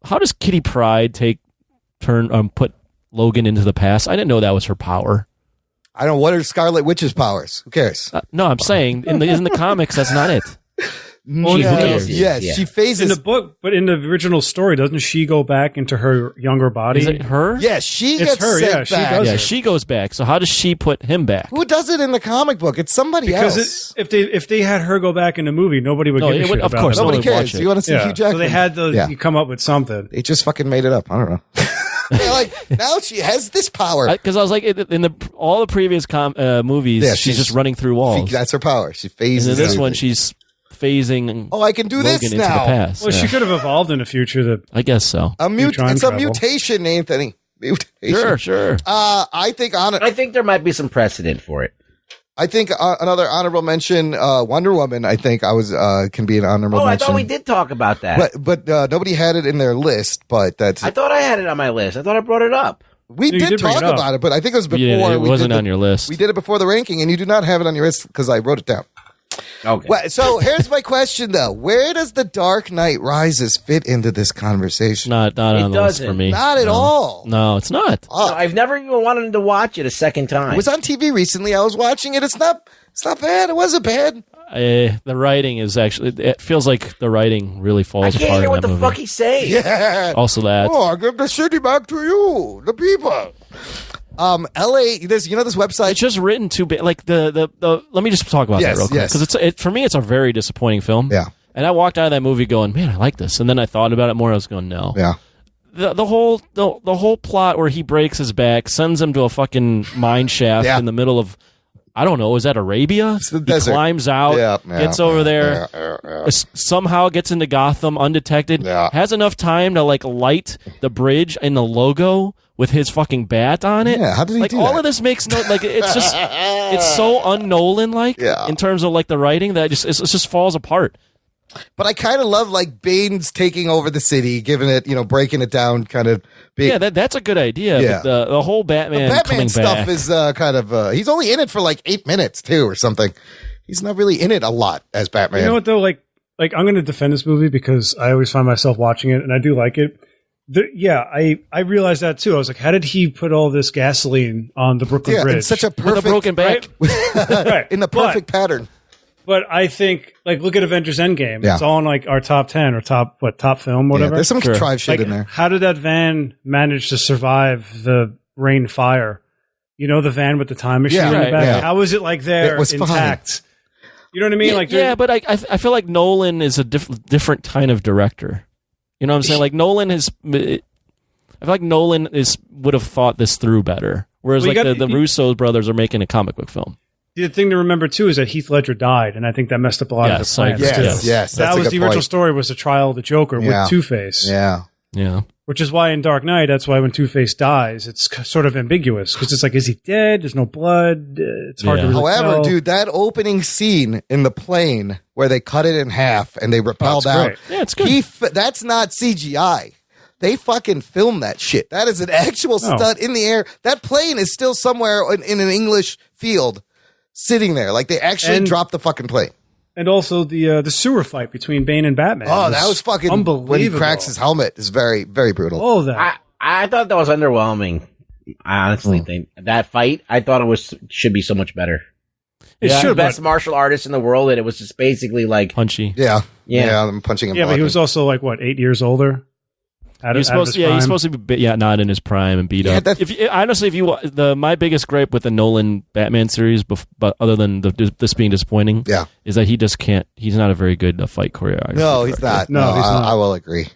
How does Kitty Pryde put Logan into the past? I didn't know that was her power. I don't know. What are Scarlet Witch's powers? Who cares? No, I'm saying in the comics, that's not it. Well, yes, she phases in the book, but in the original story, doesn't she go back into her younger body? Is it her? Yes, she it's gets her. sent back. She goes back. So how does she put him back? Who does it in the comic book? It's somebody else. If they had her go back in the movie, nobody would give a shit of about course, it. Nobody cares. You want to see Hugh Jackman? So they had to come up with something. They just fucking made it up. I don't know. They're like, now she has this power. Because I was like, in all the previous movies, she's just running through walls. That's her power. She phases. And in this one, she's phasing. I can do Logan this into now. The past. Well, she could have evolved in the future. I guess so. It's a mutation, Anthony. Mutation. Sure. I think there might be some precedent for it. I think another honorable mention, Wonder Woman. I think can be an honorable mention. I thought we did talk about that, but nobody had it in their list. But I thought I had it on my list. I thought I brought it up. We did talk about it, but I think it was before. It wasn't on your list. We did it before the ranking, and you do not have it on your list because I wrote it down. Okay. Well, so here's my question, though: where does The Dark Knight Rises fit into this conversation? Not on the list for me. Not at all. No, it's not. No, I've never even wanted to watch it a second time. It was on TV recently. I was watching it. It's not bad. It wasn't bad. The writing is actually. It feels like the writing really falls apart. I can't hear what the movie. fuck he's saying. Yeah. Also that. I give the city back to you, the people. LA, this website. It's just written too big. Like the let me just talk about that real quick because for me it's a very disappointing film. Yeah. And I walked out of that movie going, man, I like this, and then I thought about it more. I was going, no. Yeah. The whole plot where he breaks his back, sends him to a fucking mine shaft in the middle of, I don't know, is that Arabia? It's the he desert. Climbs out, gets over there, somehow gets into Gotham undetected, has enough time to light the bridge and the logo with his fucking bat on it. Yeah, how did he do all that? of this makes no it's just it's so un-Nolan in terms of the writing that it just falls apart. But I kind of love Bane's taking over the city, giving it, breaking it down, kind of big. Yeah, that's a good idea. Yeah. But the whole Batman coming stuff back is kind of he's only in it for 8 minutes too, or something. He's not really in it a lot as Batman. You know what though? I'm going to defend this movie because I always find myself watching it, and I do like it. I realized that too. I was like, how did he put all this gasoline on the Brooklyn Bridge? In such a perfect, with a broken back. Right. In the perfect pattern. But I think, like, look at Avengers Endgame. Yeah. It's all in, like, our top 10 or top film, whatever. Yeah, there's some contrived shit in there. How did that van manage to survive the rain fire? You know, the van with the time machine in the back? Yeah. How was it, like, there it was intact? Fine. You know what I mean? Yeah, but I feel like Nolan is a different kind of director. You know what I'm saying? Like, Nolan is... I feel like Nolan would have thought this through better. Whereas, the Russo brothers are making a comic book film. The thing to remember, too, is that Heath Ledger died, and I think that messed up a lot of the plans, too. Yes, that was the original story, was the trial of the Joker with Two-Face. Yeah. Which is why in Dark Knight, that's why when Two-Face dies, it's sort of ambiguous, because it's like, is he dead? There's no blood. It's hard to really However, tell. dude, that opening scene in the plane where they cut it in half and they rappelled out. Great. Yeah, it's good. That's not CGI. They fucking filmed that shit. That is an actual stunt in the air. That plane is still somewhere in an English field sitting there. Like, they actually dropped the fucking plane. And also the sewer fight between Bane and Batman. Oh, that was fucking unbelievable. When he cracks his helmet is very, very brutal. All of that. I thought that was underwhelming. I honestly think that fight, I thought should be so much better. It should, the best martial artist in the world, and it was just basically like punchy. Yeah, I'm punching him. Yeah, but he was also like 8 years older. He's supposed to be not in his prime and beat up. My biggest gripe with the Nolan Batman series, but other than this being disappointing, is that he just can't. He's not a very good fight choreographer. No, he's not. No, he's not. I will agree.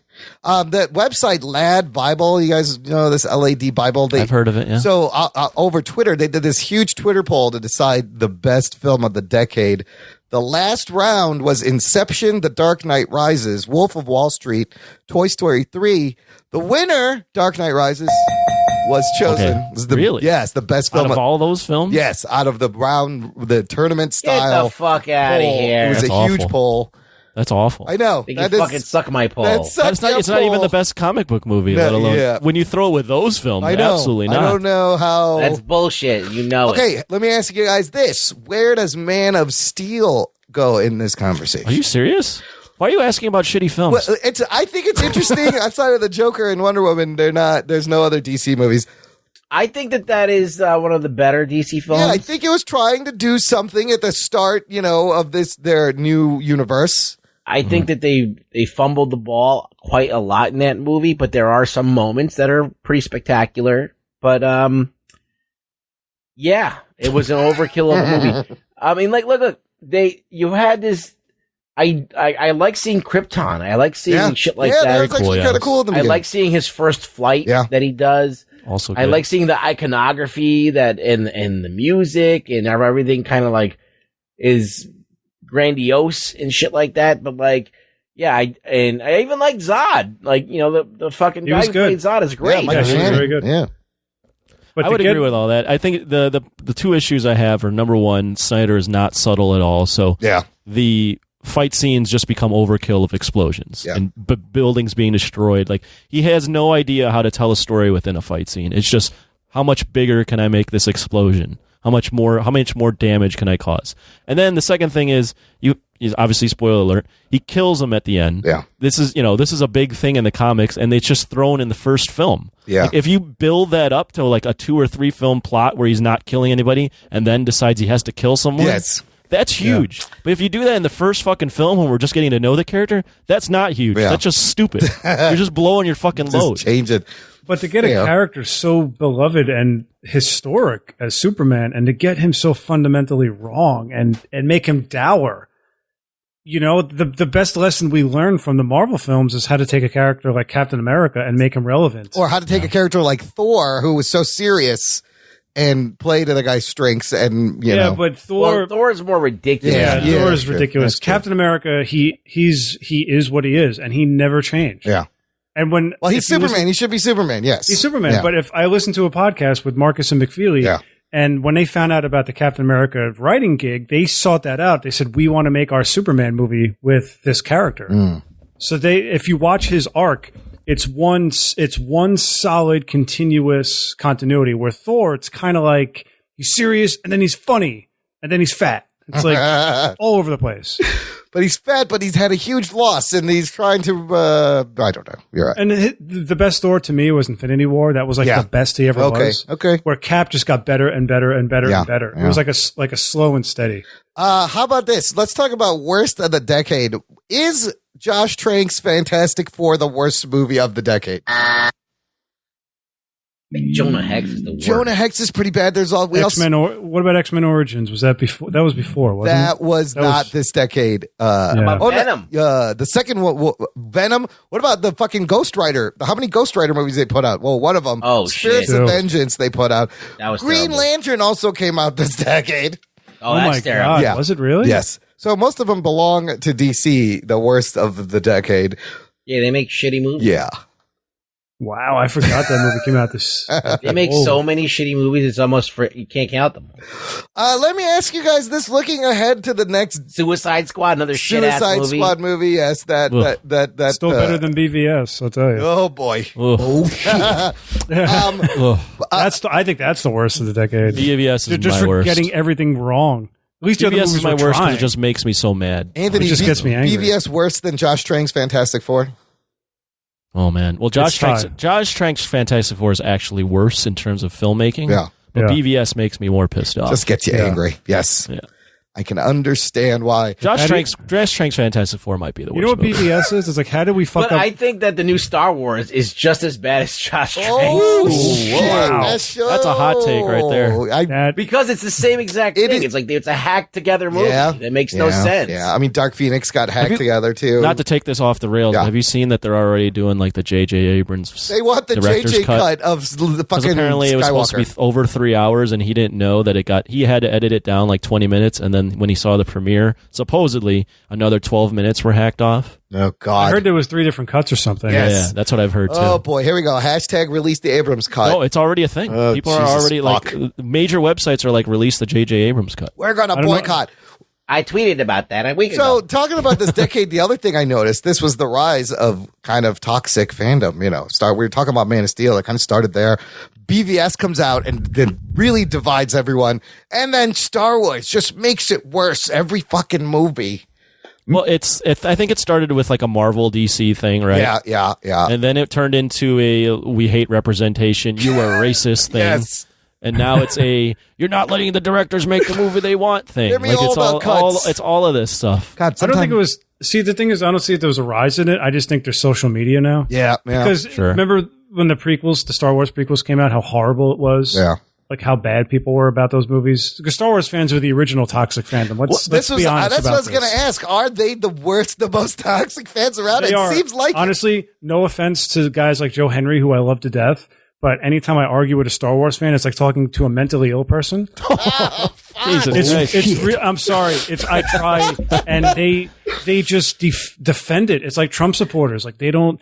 The website Lad Bible, you guys know this LAD Bible. I've heard of it. Yeah. So over Twitter, they did this huge Twitter poll to decide the best film of the decade. The last round was Inception, The Dark Knight Rises, Wolf of Wall Street, Toy Story 3. The winner, Dark Knight Rises, was chosen. Okay. Really? Yes, the best film out of all those films. Yes, out of the tournament style. Get the fuck out of here! It was a huge poll. That's awful. I know. You fucking suck my poll. It's not even the best comic book movie, let alone when you throw it with those films. I know. Absolutely not. I don't know how. That's bullshit. You know it. Okay, let me ask you guys this. Where does Man of Steel go in this conversation? Are you serious? Why are you asking about shitty films? Well, I think it's interesting. Outside of the Joker and Wonder Woman, there's no other DC movies. I think that is one of the better DC films. Yeah, I think it was trying to do something at the start, of their new universe. I think that they fumbled the ball quite a lot in that movie, but there are some moments that are pretty spectacular. But it was an overkill of a movie. I mean, look, you had this. I like seeing Krypton. I like seeing shit like that. That was actually kind of cool. I like seeing his first flight that he does. Also, I like seeing the iconography that and the music and everything kind of is grandiose and shit like that. But I even like Zod. The fucking guy who played Zod is great. Yeah, he was very good. Yeah. But I would agree with all that. I think the two issues I have are, number one, Snyder is not subtle at all. So the fight scenes just become overkill of explosions and buildings being destroyed. Like, he has no idea how to tell a story within a fight scene. It's just, how much bigger can I make this explosion? How much more damage can I cause? And then the second thing is, obviously, spoiler alert, he kills him at the end. Yeah. This is a big thing in the comics, and it's just thrown in the first film. Yeah. Like, if you build that up to a 2 or 3 film plot where he's not killing anybody and then decides he has to kill someone. Yes. That's huge. Yeah. But if you do that in the first fucking film when we're just getting to know the character, that's not huge. Yeah. That's just stupid. You're just blowing your fucking load. Change it. But to get a character so beloved and historic as Superman, and to get him so fundamentally wrong and make him dour, the best lesson we learn from the Marvel films is how to take a character like Captain America and make him relevant. Or how to take a character like Thor, who was so serious, and play to the guy's strengths, and but Thor is more ridiculous. Thor is ridiculous. Captain America, he is what he is, and he never changed. Yeah. And he's Superman. He should be Superman. Yes, he's Superman. Yeah. But if I listened to a podcast with Marcus and McFeely, and when they found out about the Captain America writing gig, they sought that out. They said, we want to make our Superman movie with this character. So if you watch his arc, it's one solid continuous continuity. Where Thor, it's kind of like he's serious and then he's funny and then he's fat. It's like all over the place. but he's fat, but he's had a huge loss, and he's trying to. I don't know. You're right. And the best Thor to me was Infinity War. That was like the best he ever was. Okay. Where Cap just got better and better and better and better. Yeah. It was like a slow and steady. How about this? Let's talk about worst of the decade. Is Josh Trank's Fantastic Four the worst movie of the decade? Jonah Hex is the worst. Jonah Hex is pretty bad. There's all X-Men. What about X-Men Origins? Was that before? That was before, wasn't it? That was not this decade. Venom? The second one, Venom. What about the fucking Ghost Rider? How many Ghost Rider movies they put out? Well, one of them. Oh, Spirits shit. of Vengeance they put out. That was Green terrible. Lantern also came out this decade. Oh, that's my terrible. God. Yeah. Was it really? Yes. So most of them belong to DC, the worst of the decade. Yeah, they make shitty movies. Yeah. Wow, I forgot that movie came out this. They make so many shitty movies, it's almost you can't count them. Let me ask you guys this: looking ahead to the next Suicide Squad, another shit ass movie. Suicide Squad movie, yes, that Still better than BVS, I'll tell you. Oh boy! I think that's the worst of the decade. BVS is just my worst. getting everything wrong. At least the other BVS movies is my were worst because trying. it just makes me so mad. Anthony, It just gets me angry. BVS worse than Josh Trank's Fantastic Four? Oh man! Well, Josh Trank's Fantastic Four is actually worse in terms of filmmaking. Yeah. But BVS makes me more pissed off. Just gets you angry. Yes. Yeah. I can understand why. Josh Trank's Fantastic Four might be the worst. You know what movie. BVS is? It's like, how did we fuck But up? I think that the new Star Wars is just as bad as Josh Trank. Oh, shit. Wow. That's a hot take right there. Because it's the same exact thing. It's like it's a hacked together movie. Yeah. That makes no sense. Yeah, I mean, Dark Phoenix got hacked together, too. Not to take this off the rails, but have you seen that they're already doing like the J.J. Abrams They want the director's JJ cut of the fucking apparently it was supposed to be Skywalker. over 3 hours, and he didn't know that he had to edit it down like 20 minutes, and then when he saw the premiere, supposedly another 12 minutes were hacked off. Oh, God. I heard there was 3 different cuts or something. Yeah, that's what I've heard too. Oh, boy. Here we go. Hashtag release the Abrams cut. No, it's already a thing. Oh, People are Jesus already fuck. like major websites are like release the J.J. Abrams cut. We're going to boycott. I tweeted about that a week So, ago. talking about this decade, the other thing I noticed, this was the rise of kind of toxic fandom. You know, we were talking about Man of Steel. It kind of started there. BVS comes out and then really divides everyone. And then Star Wars just makes it worse every fucking movie. Well, I think it started with like a Marvel DC thing, right? Yeah. And then it turned into a we hate representation, you are a racist thing. Yes. And now it's a you're not letting the directors make the movie they want thing. Give me Like all it's the all cuts. it's all of this stuff. God, I don't think it was. See, the thing is, I don't see if there was a rise in it. I just think there's social media now. Yeah. Because remember when the Star Wars prequels came out, how horrible it was? Yeah. Like how bad people were about those movies. Because Star Wars fans are the original toxic fandom. Let's be honest that's what I was about going to ask. Are they the worst, the most toxic fans around? They are. Seems like honestly, no offense to guys like Joe Henry, who I love to death. But anytime I argue with a Star Wars fan, it's like talking to a mentally ill person. I'm sorry. I try, and they just defend it. It's like Trump supporters. Like they don't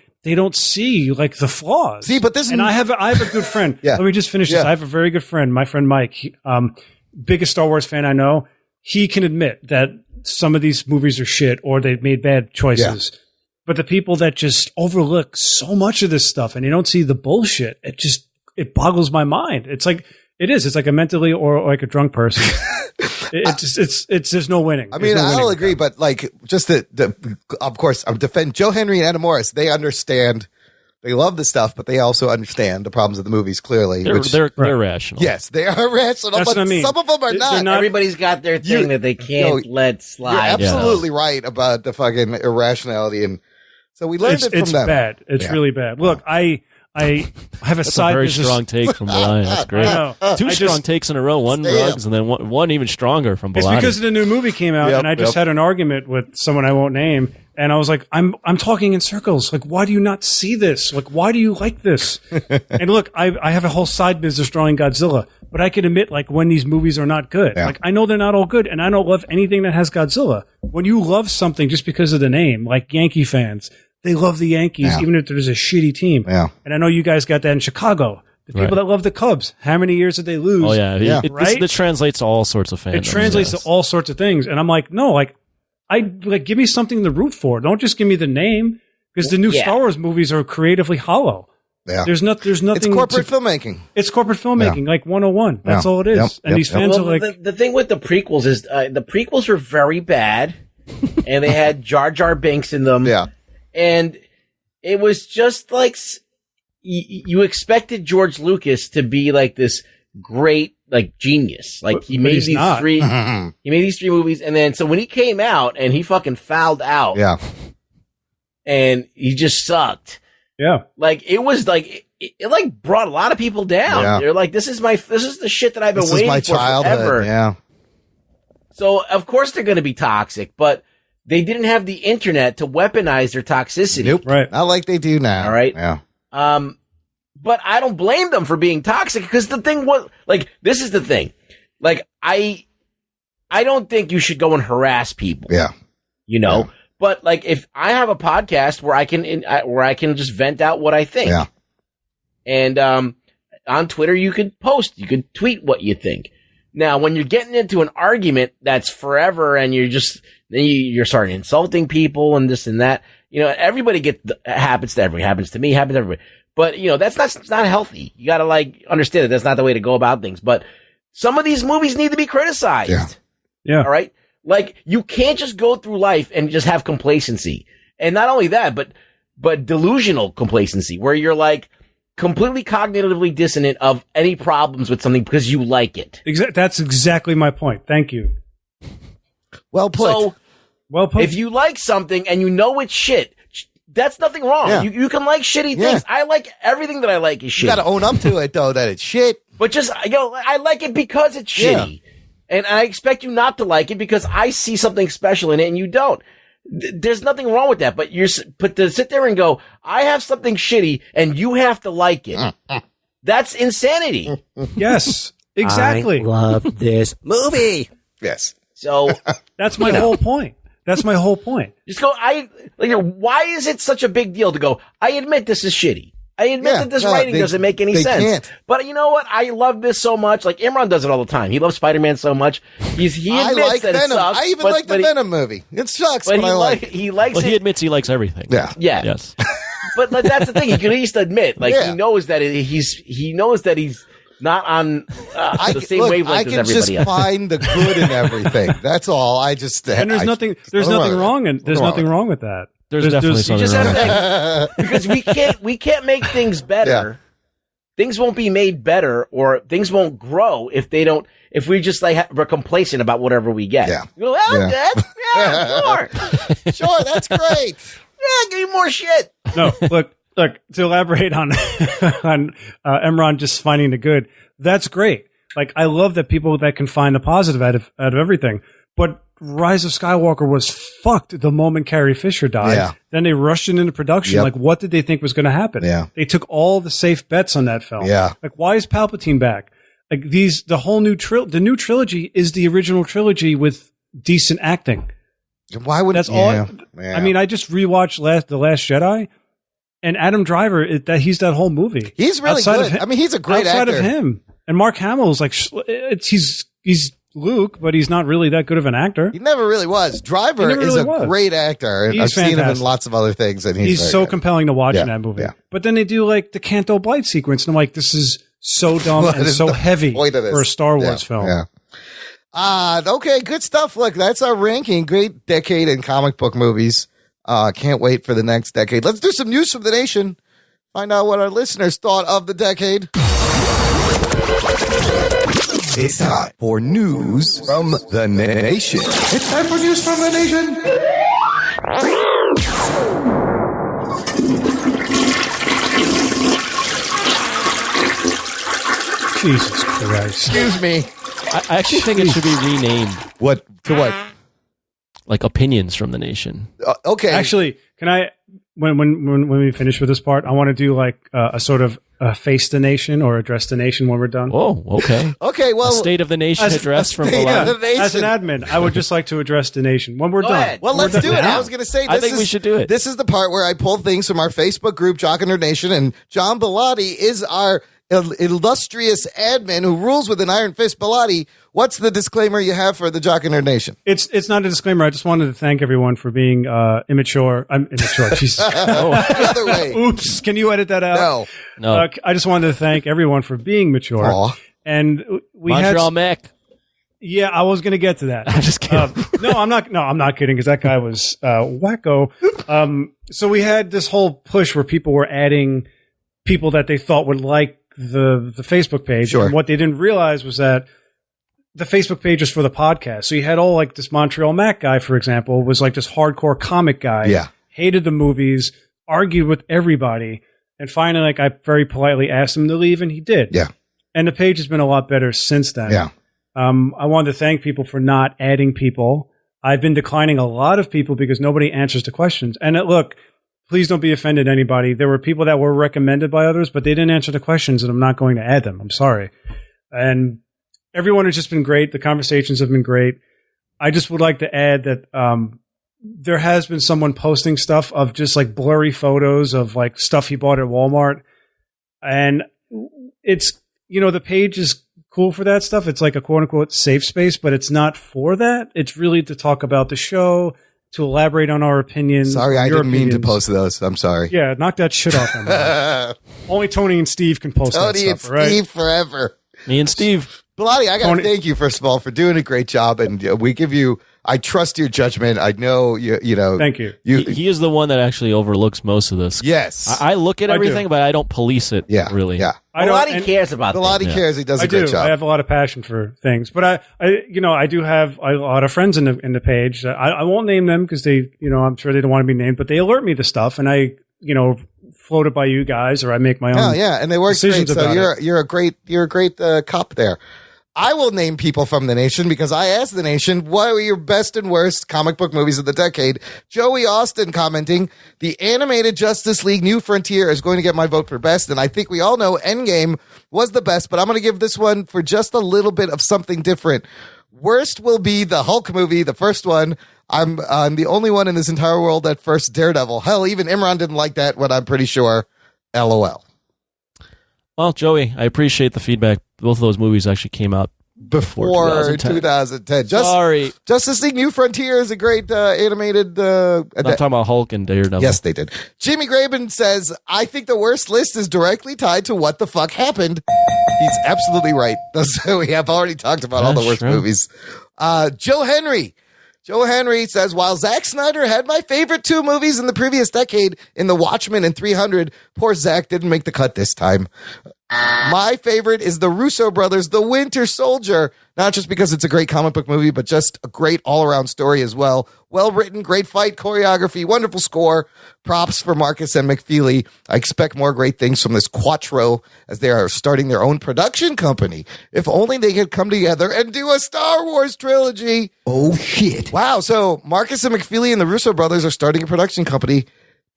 see like the flaws. See, but this and I have a good friend. Yeah. Let me just finish this. I have a very good friend. My friend Mike, biggest Star Wars fan I know. He can admit that some of these movies are shit or they've made bad choices. Yeah. But the people that just overlook so much of this stuff and you don't see the bullshit, it boggles my mind. It's like a mentally or like a drunk person. There's no winning. I mean, I'll agree, but like just of course, I'm defend Joe Henry and Anna Morris. They understand, they love the stuff, but they also understand the problems of the movies. Clearly, they're rational. Yes, they are rational. That's but what I mean. Some of them are not. Everybody's got their thing that they can't let slide. You're absolutely right about the fucking irrationality, and so we learned it from them. It's bad. It's really bad. Look, I have a side. A very business. strong take from Bellotti. That's great. Two strong takes in a row. One Ruggs, and then one even stronger from Bellotti. It's because the new movie came out, and I just had an argument with someone I won't name, and I was like, I'm talking in circles. Like, why do you not see this? Like, why do you like this? And look, I have a whole side business drawing Godzilla, but I can admit, like, when these movies are not good. Yeah. Like, I know they're not all good, and I don't love anything that has Godzilla. When you love something just because of the name, like Yankee fans, they love the Yankees, even if there's a shitty team. Yeah. And I know you guys got that in Chicago. The people that love the Cubs, how many years did they lose? Oh, yeah. Right? This translates to all sorts of fandoms. It translates to all sorts of things. And I'm like, no, give me something to root for. Don't just give me the name, because the new Star Wars movies are creatively hollow. Yeah. There's nothing. It's corporate filmmaking. It's corporate filmmaking, like 101. That's all it is. And these fans are like, the thing with the prequels is the prequels are very bad. and they had Jar Jar Binks in them. Yeah. And it was just like you expected George Lucas to be like this great like genius. Like he made these three movies, and then so when he came out and he fucking fouled out. Yeah. And he just sucked. Yeah. Like it was like it like brought a lot of people down. Yeah. They're like, this is the shit that I've been waiting for forever. Yeah. So of course they're going to be toxic, but they didn't have the internet to weaponize their toxicity. Nope. Right. Not like they do now. All right. Yeah. But I don't blame them for being toxic because the thing was like, this is the thing. Like I don't think you should go and harass people. Yeah. You know, but like if I have a podcast where I can just vent out what I think. Yeah. And on Twitter, you could tweet what you think. Now, when you're getting into an argument that's forever and you're starting insulting people and this and that, you know, everybody happens to everybody, happens to me, happens to everybody. But, you know, that's not healthy. You got to like understand that that's not the way to go about things. But some of these movies need to be criticized. Yeah. All right. Like you can't just go through life and just have complacency. And not only that, but delusional complacency where you're like, completely cognitively dissonant of any problems with something because you like it. That's exactly my point. Thank you. Well put. So, well put. If you like something and you know it's shit, that's nothing wrong. Yeah. You can like shitty things. I like everything that I like is shitty. You got to own up to it though that it's shit. But just I like it because it's shitty, and I expect you not to like it because I see something special in it and you don't. There's nothing wrong with that, but to sit there and go, I have something shitty and you have to like it. That's insanity. Yes, exactly. I love this movie. Yes. So that's my whole point. That's my whole point. Just go, why is it such a big deal to go, I admit this is shitty. I admit that this writing doesn't make any sense. Can't. But you know what? I love this so much. Like Imran does it all the time. He loves Spider-Man so much. He admits that Venom. it sucks. I even like the Venom movie. It sucks, but I like it. He likes it. He admits he likes everything. Yeah. Yes. But that's the thing. He can at least admit, like he knows that he's not on the same wavelength as everybody else. I can just find the good in everything. That's all. And there's nothing wrong with that. There's definitely something wrong. Because we can't make things better. Yeah. Things won't be made better, or things won't grow if we just like we're complacent about whatever we get. Yeah. You go, sure. Sure, that's great. Yeah, give me more shit. No, look, to elaborate on Imran just finding the good, that's great. Like, I love that people that can find the positive out of everything. But Rise of Skywalker was fucked the moment Carrie Fisher died. Yeah. Then they rushed it into production. Yep. Like, what did they think was going to happen? Yeah. They took all the safe bets on that film. Yeah. Like, why is Palpatine back? Like, the whole new trilogy is the original trilogy with decent acting. Why would that's all? Yeah. I mean, I just rewatched The Last Jedi, and Adam Driver, he's that whole movie. He's really good. I mean, he's a great actor. Outside of him, and Mark Hamill is like he's Luke, but he's not really that good of an actor. He never really was. Driver is a great actor. And I've seen him in lots of other things, and he's so good. compelling to watch in that movie. Yeah. But then they do like the Canto Blight sequence, and I'm like, this is so dumb and so heavy for a Star Wars film. Yeah. Okay, good stuff. Look, that's our ranking. Great decade in comic book movies. Can't wait for the next decade. Let's do some news from the nation. Find out what our listeners thought of the decade. It's time for news from the nation. It's time for news from the nation. Jesus Christ. Excuse me. I actually think it should be renamed. What? To what? Like Opinions from the Nation. Okay. Actually, can I, when we finish with this part, I want to do like a sort of face the nation or address the nation when we're done. Oh, okay. Okay, well. A State of the Nation address from Aladdin. As an admin, I would just like to address the nation when we're done. Well, let's do it. I was going to say, I think we should do it. This is the part where I pull things from our Facebook group, Jock and Nerd Nation, and John Bellotti is our illustrious admin who rules with an iron fist. Bellotti, what's the disclaimer you have for the Jock and Nerd Nation? It's not a disclaimer. I just wanted to thank everyone for being immature. I'm immature. Jesus. The other way. Oops. Can you edit that out? No. I just wanted to thank everyone for being mature. Aww. And we Montreal had Mac. Yeah, I was going to get to that. I'm just kidding. No, I'm not kidding because that guy was wacko. So we had this whole push where people were adding people that they thought would like the Facebook page. Sure. And what they didn't realize was that the Facebook page is for the podcast. So you had all like this Montreal Mac guy, for example, was like this hardcore comic guy. Yeah. Hated the movies, argued with everybody. And finally, like I very politely asked him to leave and he did. Yeah. And the page has been a lot better since then. Yeah. I wanted to thank people for not adding people. I've been declining a lot of people because nobody answers the questions. And look, please don't be offended, anybody. There were people that were recommended by others, but they didn't answer the questions, and I'm not going to add them. I'm sorry. And everyone has just been great. The conversations have been great. I just would like to add that there has been someone posting stuff of just like blurry photos of like stuff he bought at Walmart. And it's, the page is cool for that stuff. It's like a quote unquote safe space, but it's not for that. It's really to talk about the show, to elaborate on our opinions. Sorry, I didn't mean to post those. I'm sorry. Yeah, knock that shit off. Only Tony and Steve can post that stuff, Tony and Steve forever. Me and Steve. Bellotti, I got to thank you, first of all, for doing a great job. And we give you, I trust your judgment. I know, you know. Thank you. He is the one that actually overlooks most of this. Yes. I look at everything, but I don't police it, really. Yeah. Bellotti cares about Bellotti things. cares. He does a great job. I have a lot of passion for things. But I do have a lot of friends in the page. I won't name them because they, I'm sure they don't want to be named, but they alert me to stuff. And I, float it by you guys, or I make my own. Oh, yeah. And they work great. So you're a great cop there. I will name people from the nation because I asked the nation, what were your best and worst comic book movies of the decade? Joey Austin commenting, the animated Justice League New Frontier is going to get my vote for best. And I think we all know Endgame was the best, but I'm going to give this one for just a little bit of something different. Worst will be the Hulk movie, the first one. I'm the only one in this entire world that first Daredevil. Hell, even Imran didn't like that one, I'm pretty sure. LOL. Well, Joey, I appreciate the feedback. Both of those movies actually came out before 2010. Sorry. Justice League New Frontier is a great animated... I'm talking about Hulk and Daredevil. Yes, they did. Jimmy Graben says, I think the worst list is directly tied to what the fuck happened. He's absolutely right. So we have already talked about all the worst movies. Joe Henry says, while Zack Snyder had my favorite two movies in the previous decade in The Watchmen and 300, poor Zack didn't make the cut this time. My favorite is the Russo brothers, The Winter Soldier, not just because it's a great comic book movie, but just a great all-around story as well. Well-written, great fight, choreography, wonderful score. Props for Marcus and McFeely. I expect more great things from this quattro as they are starting their own production company. If only they could come together and do a Star Wars trilogy. Oh, shit. Wow, so Marcus and McFeely and the Russo brothers are starting a production company.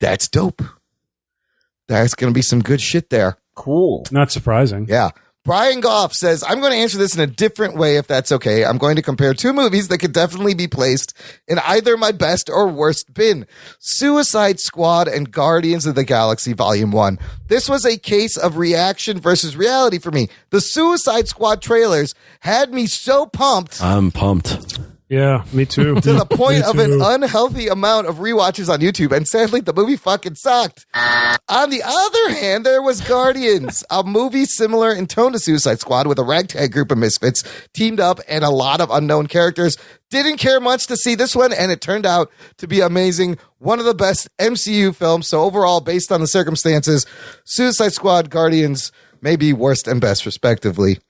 That's dope. There's going to be some good shit there. Cool. Not surprising. Yeah. Brian Goff says, I'm going to answer this in a different way if that's okay. I'm going to compare two movies that could definitely be placed in either my best or worst bin. Suicide Squad and Guardians of the Galaxy Volume 1. This was a case of reaction versus reality for me. The Suicide Squad trailers had me so pumped. I'm pumped. Yeah, me too. To the point of an unhealthy amount of rewatches on YouTube, and sadly, the movie fucking sucked. On the other hand, there was Guardians, a movie similar in tone to Suicide Squad with a ragtag group of misfits teamed up and a lot of unknown characters. Didn't care much to see this one, and it turned out to be amazing. One of the best MCU films, so overall, based on the circumstances, Suicide Squad, Guardians, maybe worst and best, respectively.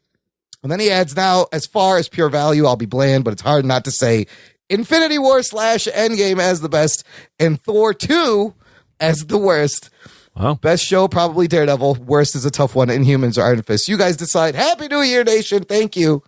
And then he adds, now, as far as pure value, I'll be bland, but it's hard not to say Infinity War / Endgame as the best and Thor 2 as the worst. Wow. Best show, probably Daredevil. Worst is a tough one, Inhumans or Iron Fist. You guys decide. Happy New Year, Nation. Thank you,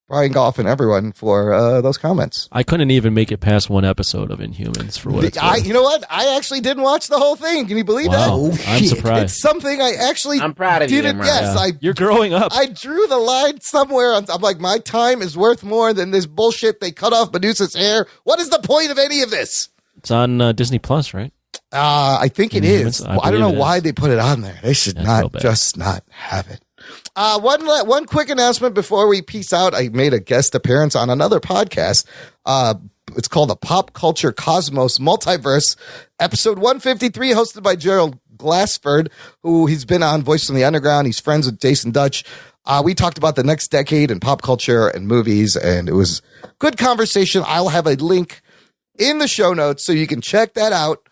Brian Goff and everyone, for those comments. I couldn't even make it past one episode of Inhumans for what it's worth. You know what? I actually didn't watch the whole thing. Can you believe that? Oh, I'm surprised. It's something I actually I'm proud of you, didn't. Imran. Yes, Yeah. You're growing up. I drew the line somewhere. I'm like, my time is worth more than this bullshit. They cut off Medusa's hair. What is the point of any of this? It's on Disney Plus, right? I think it is. I don't know why they put it on there. They should not have it. One quick announcement before we peace out. I made a guest appearance on another podcast. It's called the Pop Culture Cosmos Multiverse, episode 153, hosted by Gerald Glassford, who he's been on Voice from the Underground. He's friends with Jason Dutch. We talked about the next decade in pop culture and movies, and it was good conversation. I'll have a link in the show notes so you can check that out.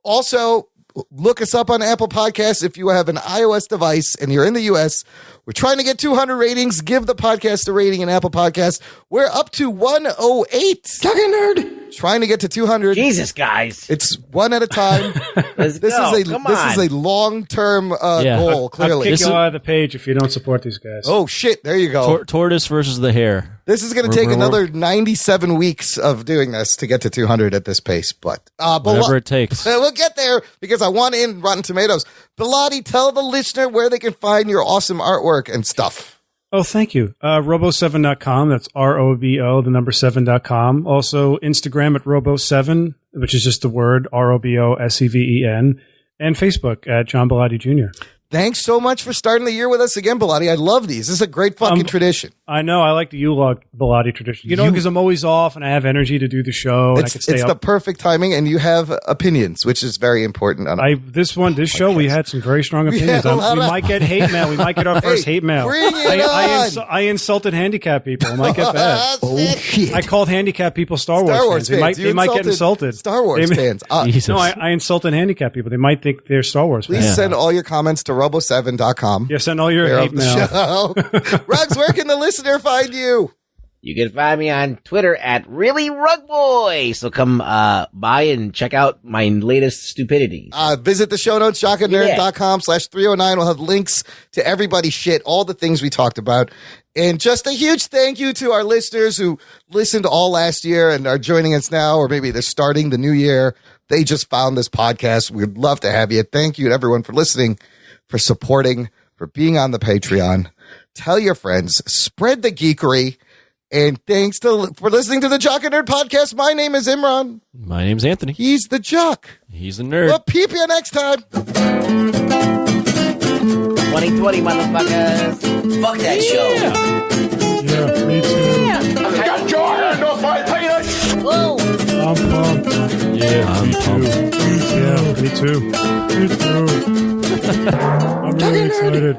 Also, look us up on Apple Podcasts if you have an iOS device and you're in the U.S. We're trying to get 200 ratings. Give the podcast a rating in Apple Podcasts. We're up to 108. Jock and Nerd. Trying to get to 200. Jesus, guys. It's one at a time. This is a long-term goal, clearly. I'll kick you out of the page if you don't support these guys. Oh, shit. There you go. Tortoise versus the hare. This is going to take another 97 weeks of doing this to get to 200 at this pace. But whatever it takes. We'll get there because I want in Rotten Tomatoes. Bellotti, tell the listener where they can find your awesome artwork and stuff. Oh, thank you. Robo7.com. That's ROBO, the number 7.com. Also, Instagram at Robo7, which is just the word ROBOSEVEN. And Facebook at John Bellotti Jr. Thanks so much for starting the year with us again, Bellotti. I love these. This is a great fucking tradition. I know. I like the U-Log Bellotti tradition. You know, because I'm always off and I have energy to do the show. And I can stay it's up. The perfect timing, and you have opinions, which is very important. This show, we had some very strong opinions. We might get hate mail. We might get our first hate mail. Bring it on. I insulted handicapped people. It might get bad. Oh, shit. I called handicapped people Star Wars fans. They might get insulted. Star Wars fans. No, I insulted handicapped people. They might think they're Star Wars fans. Please send all your comments to robo7.com. Yeah, send all your hate mail. Rugs, where can the listener find you? You can find me on Twitter at ReallyRugBoy. So come by and check out my latest stupidity. Visit the show notes, jockandnerd.com/309. We'll have links to everybody's shit, all the things we talked about. And just a huge thank you to our listeners who listened all last year and are joining us now, or maybe they're starting the new year. They just found this podcast. We'd love to have you. Thank you to everyone for listening, for supporting, for being on the Patreon. Tell your friends, spread the geekery, and thanks for listening to the Jock and Nerd podcast. My name is Imran. My name's Anthony. He's the Jock. He's the Nerd. We'll peep you next time. 2020, motherfuckers. Fuck that show. Yeah, me too. Get your hand off my penis! Whoa! I'm pumped. Yeah, I'm pumped. Yeah, me too. Me too. I'm really excited.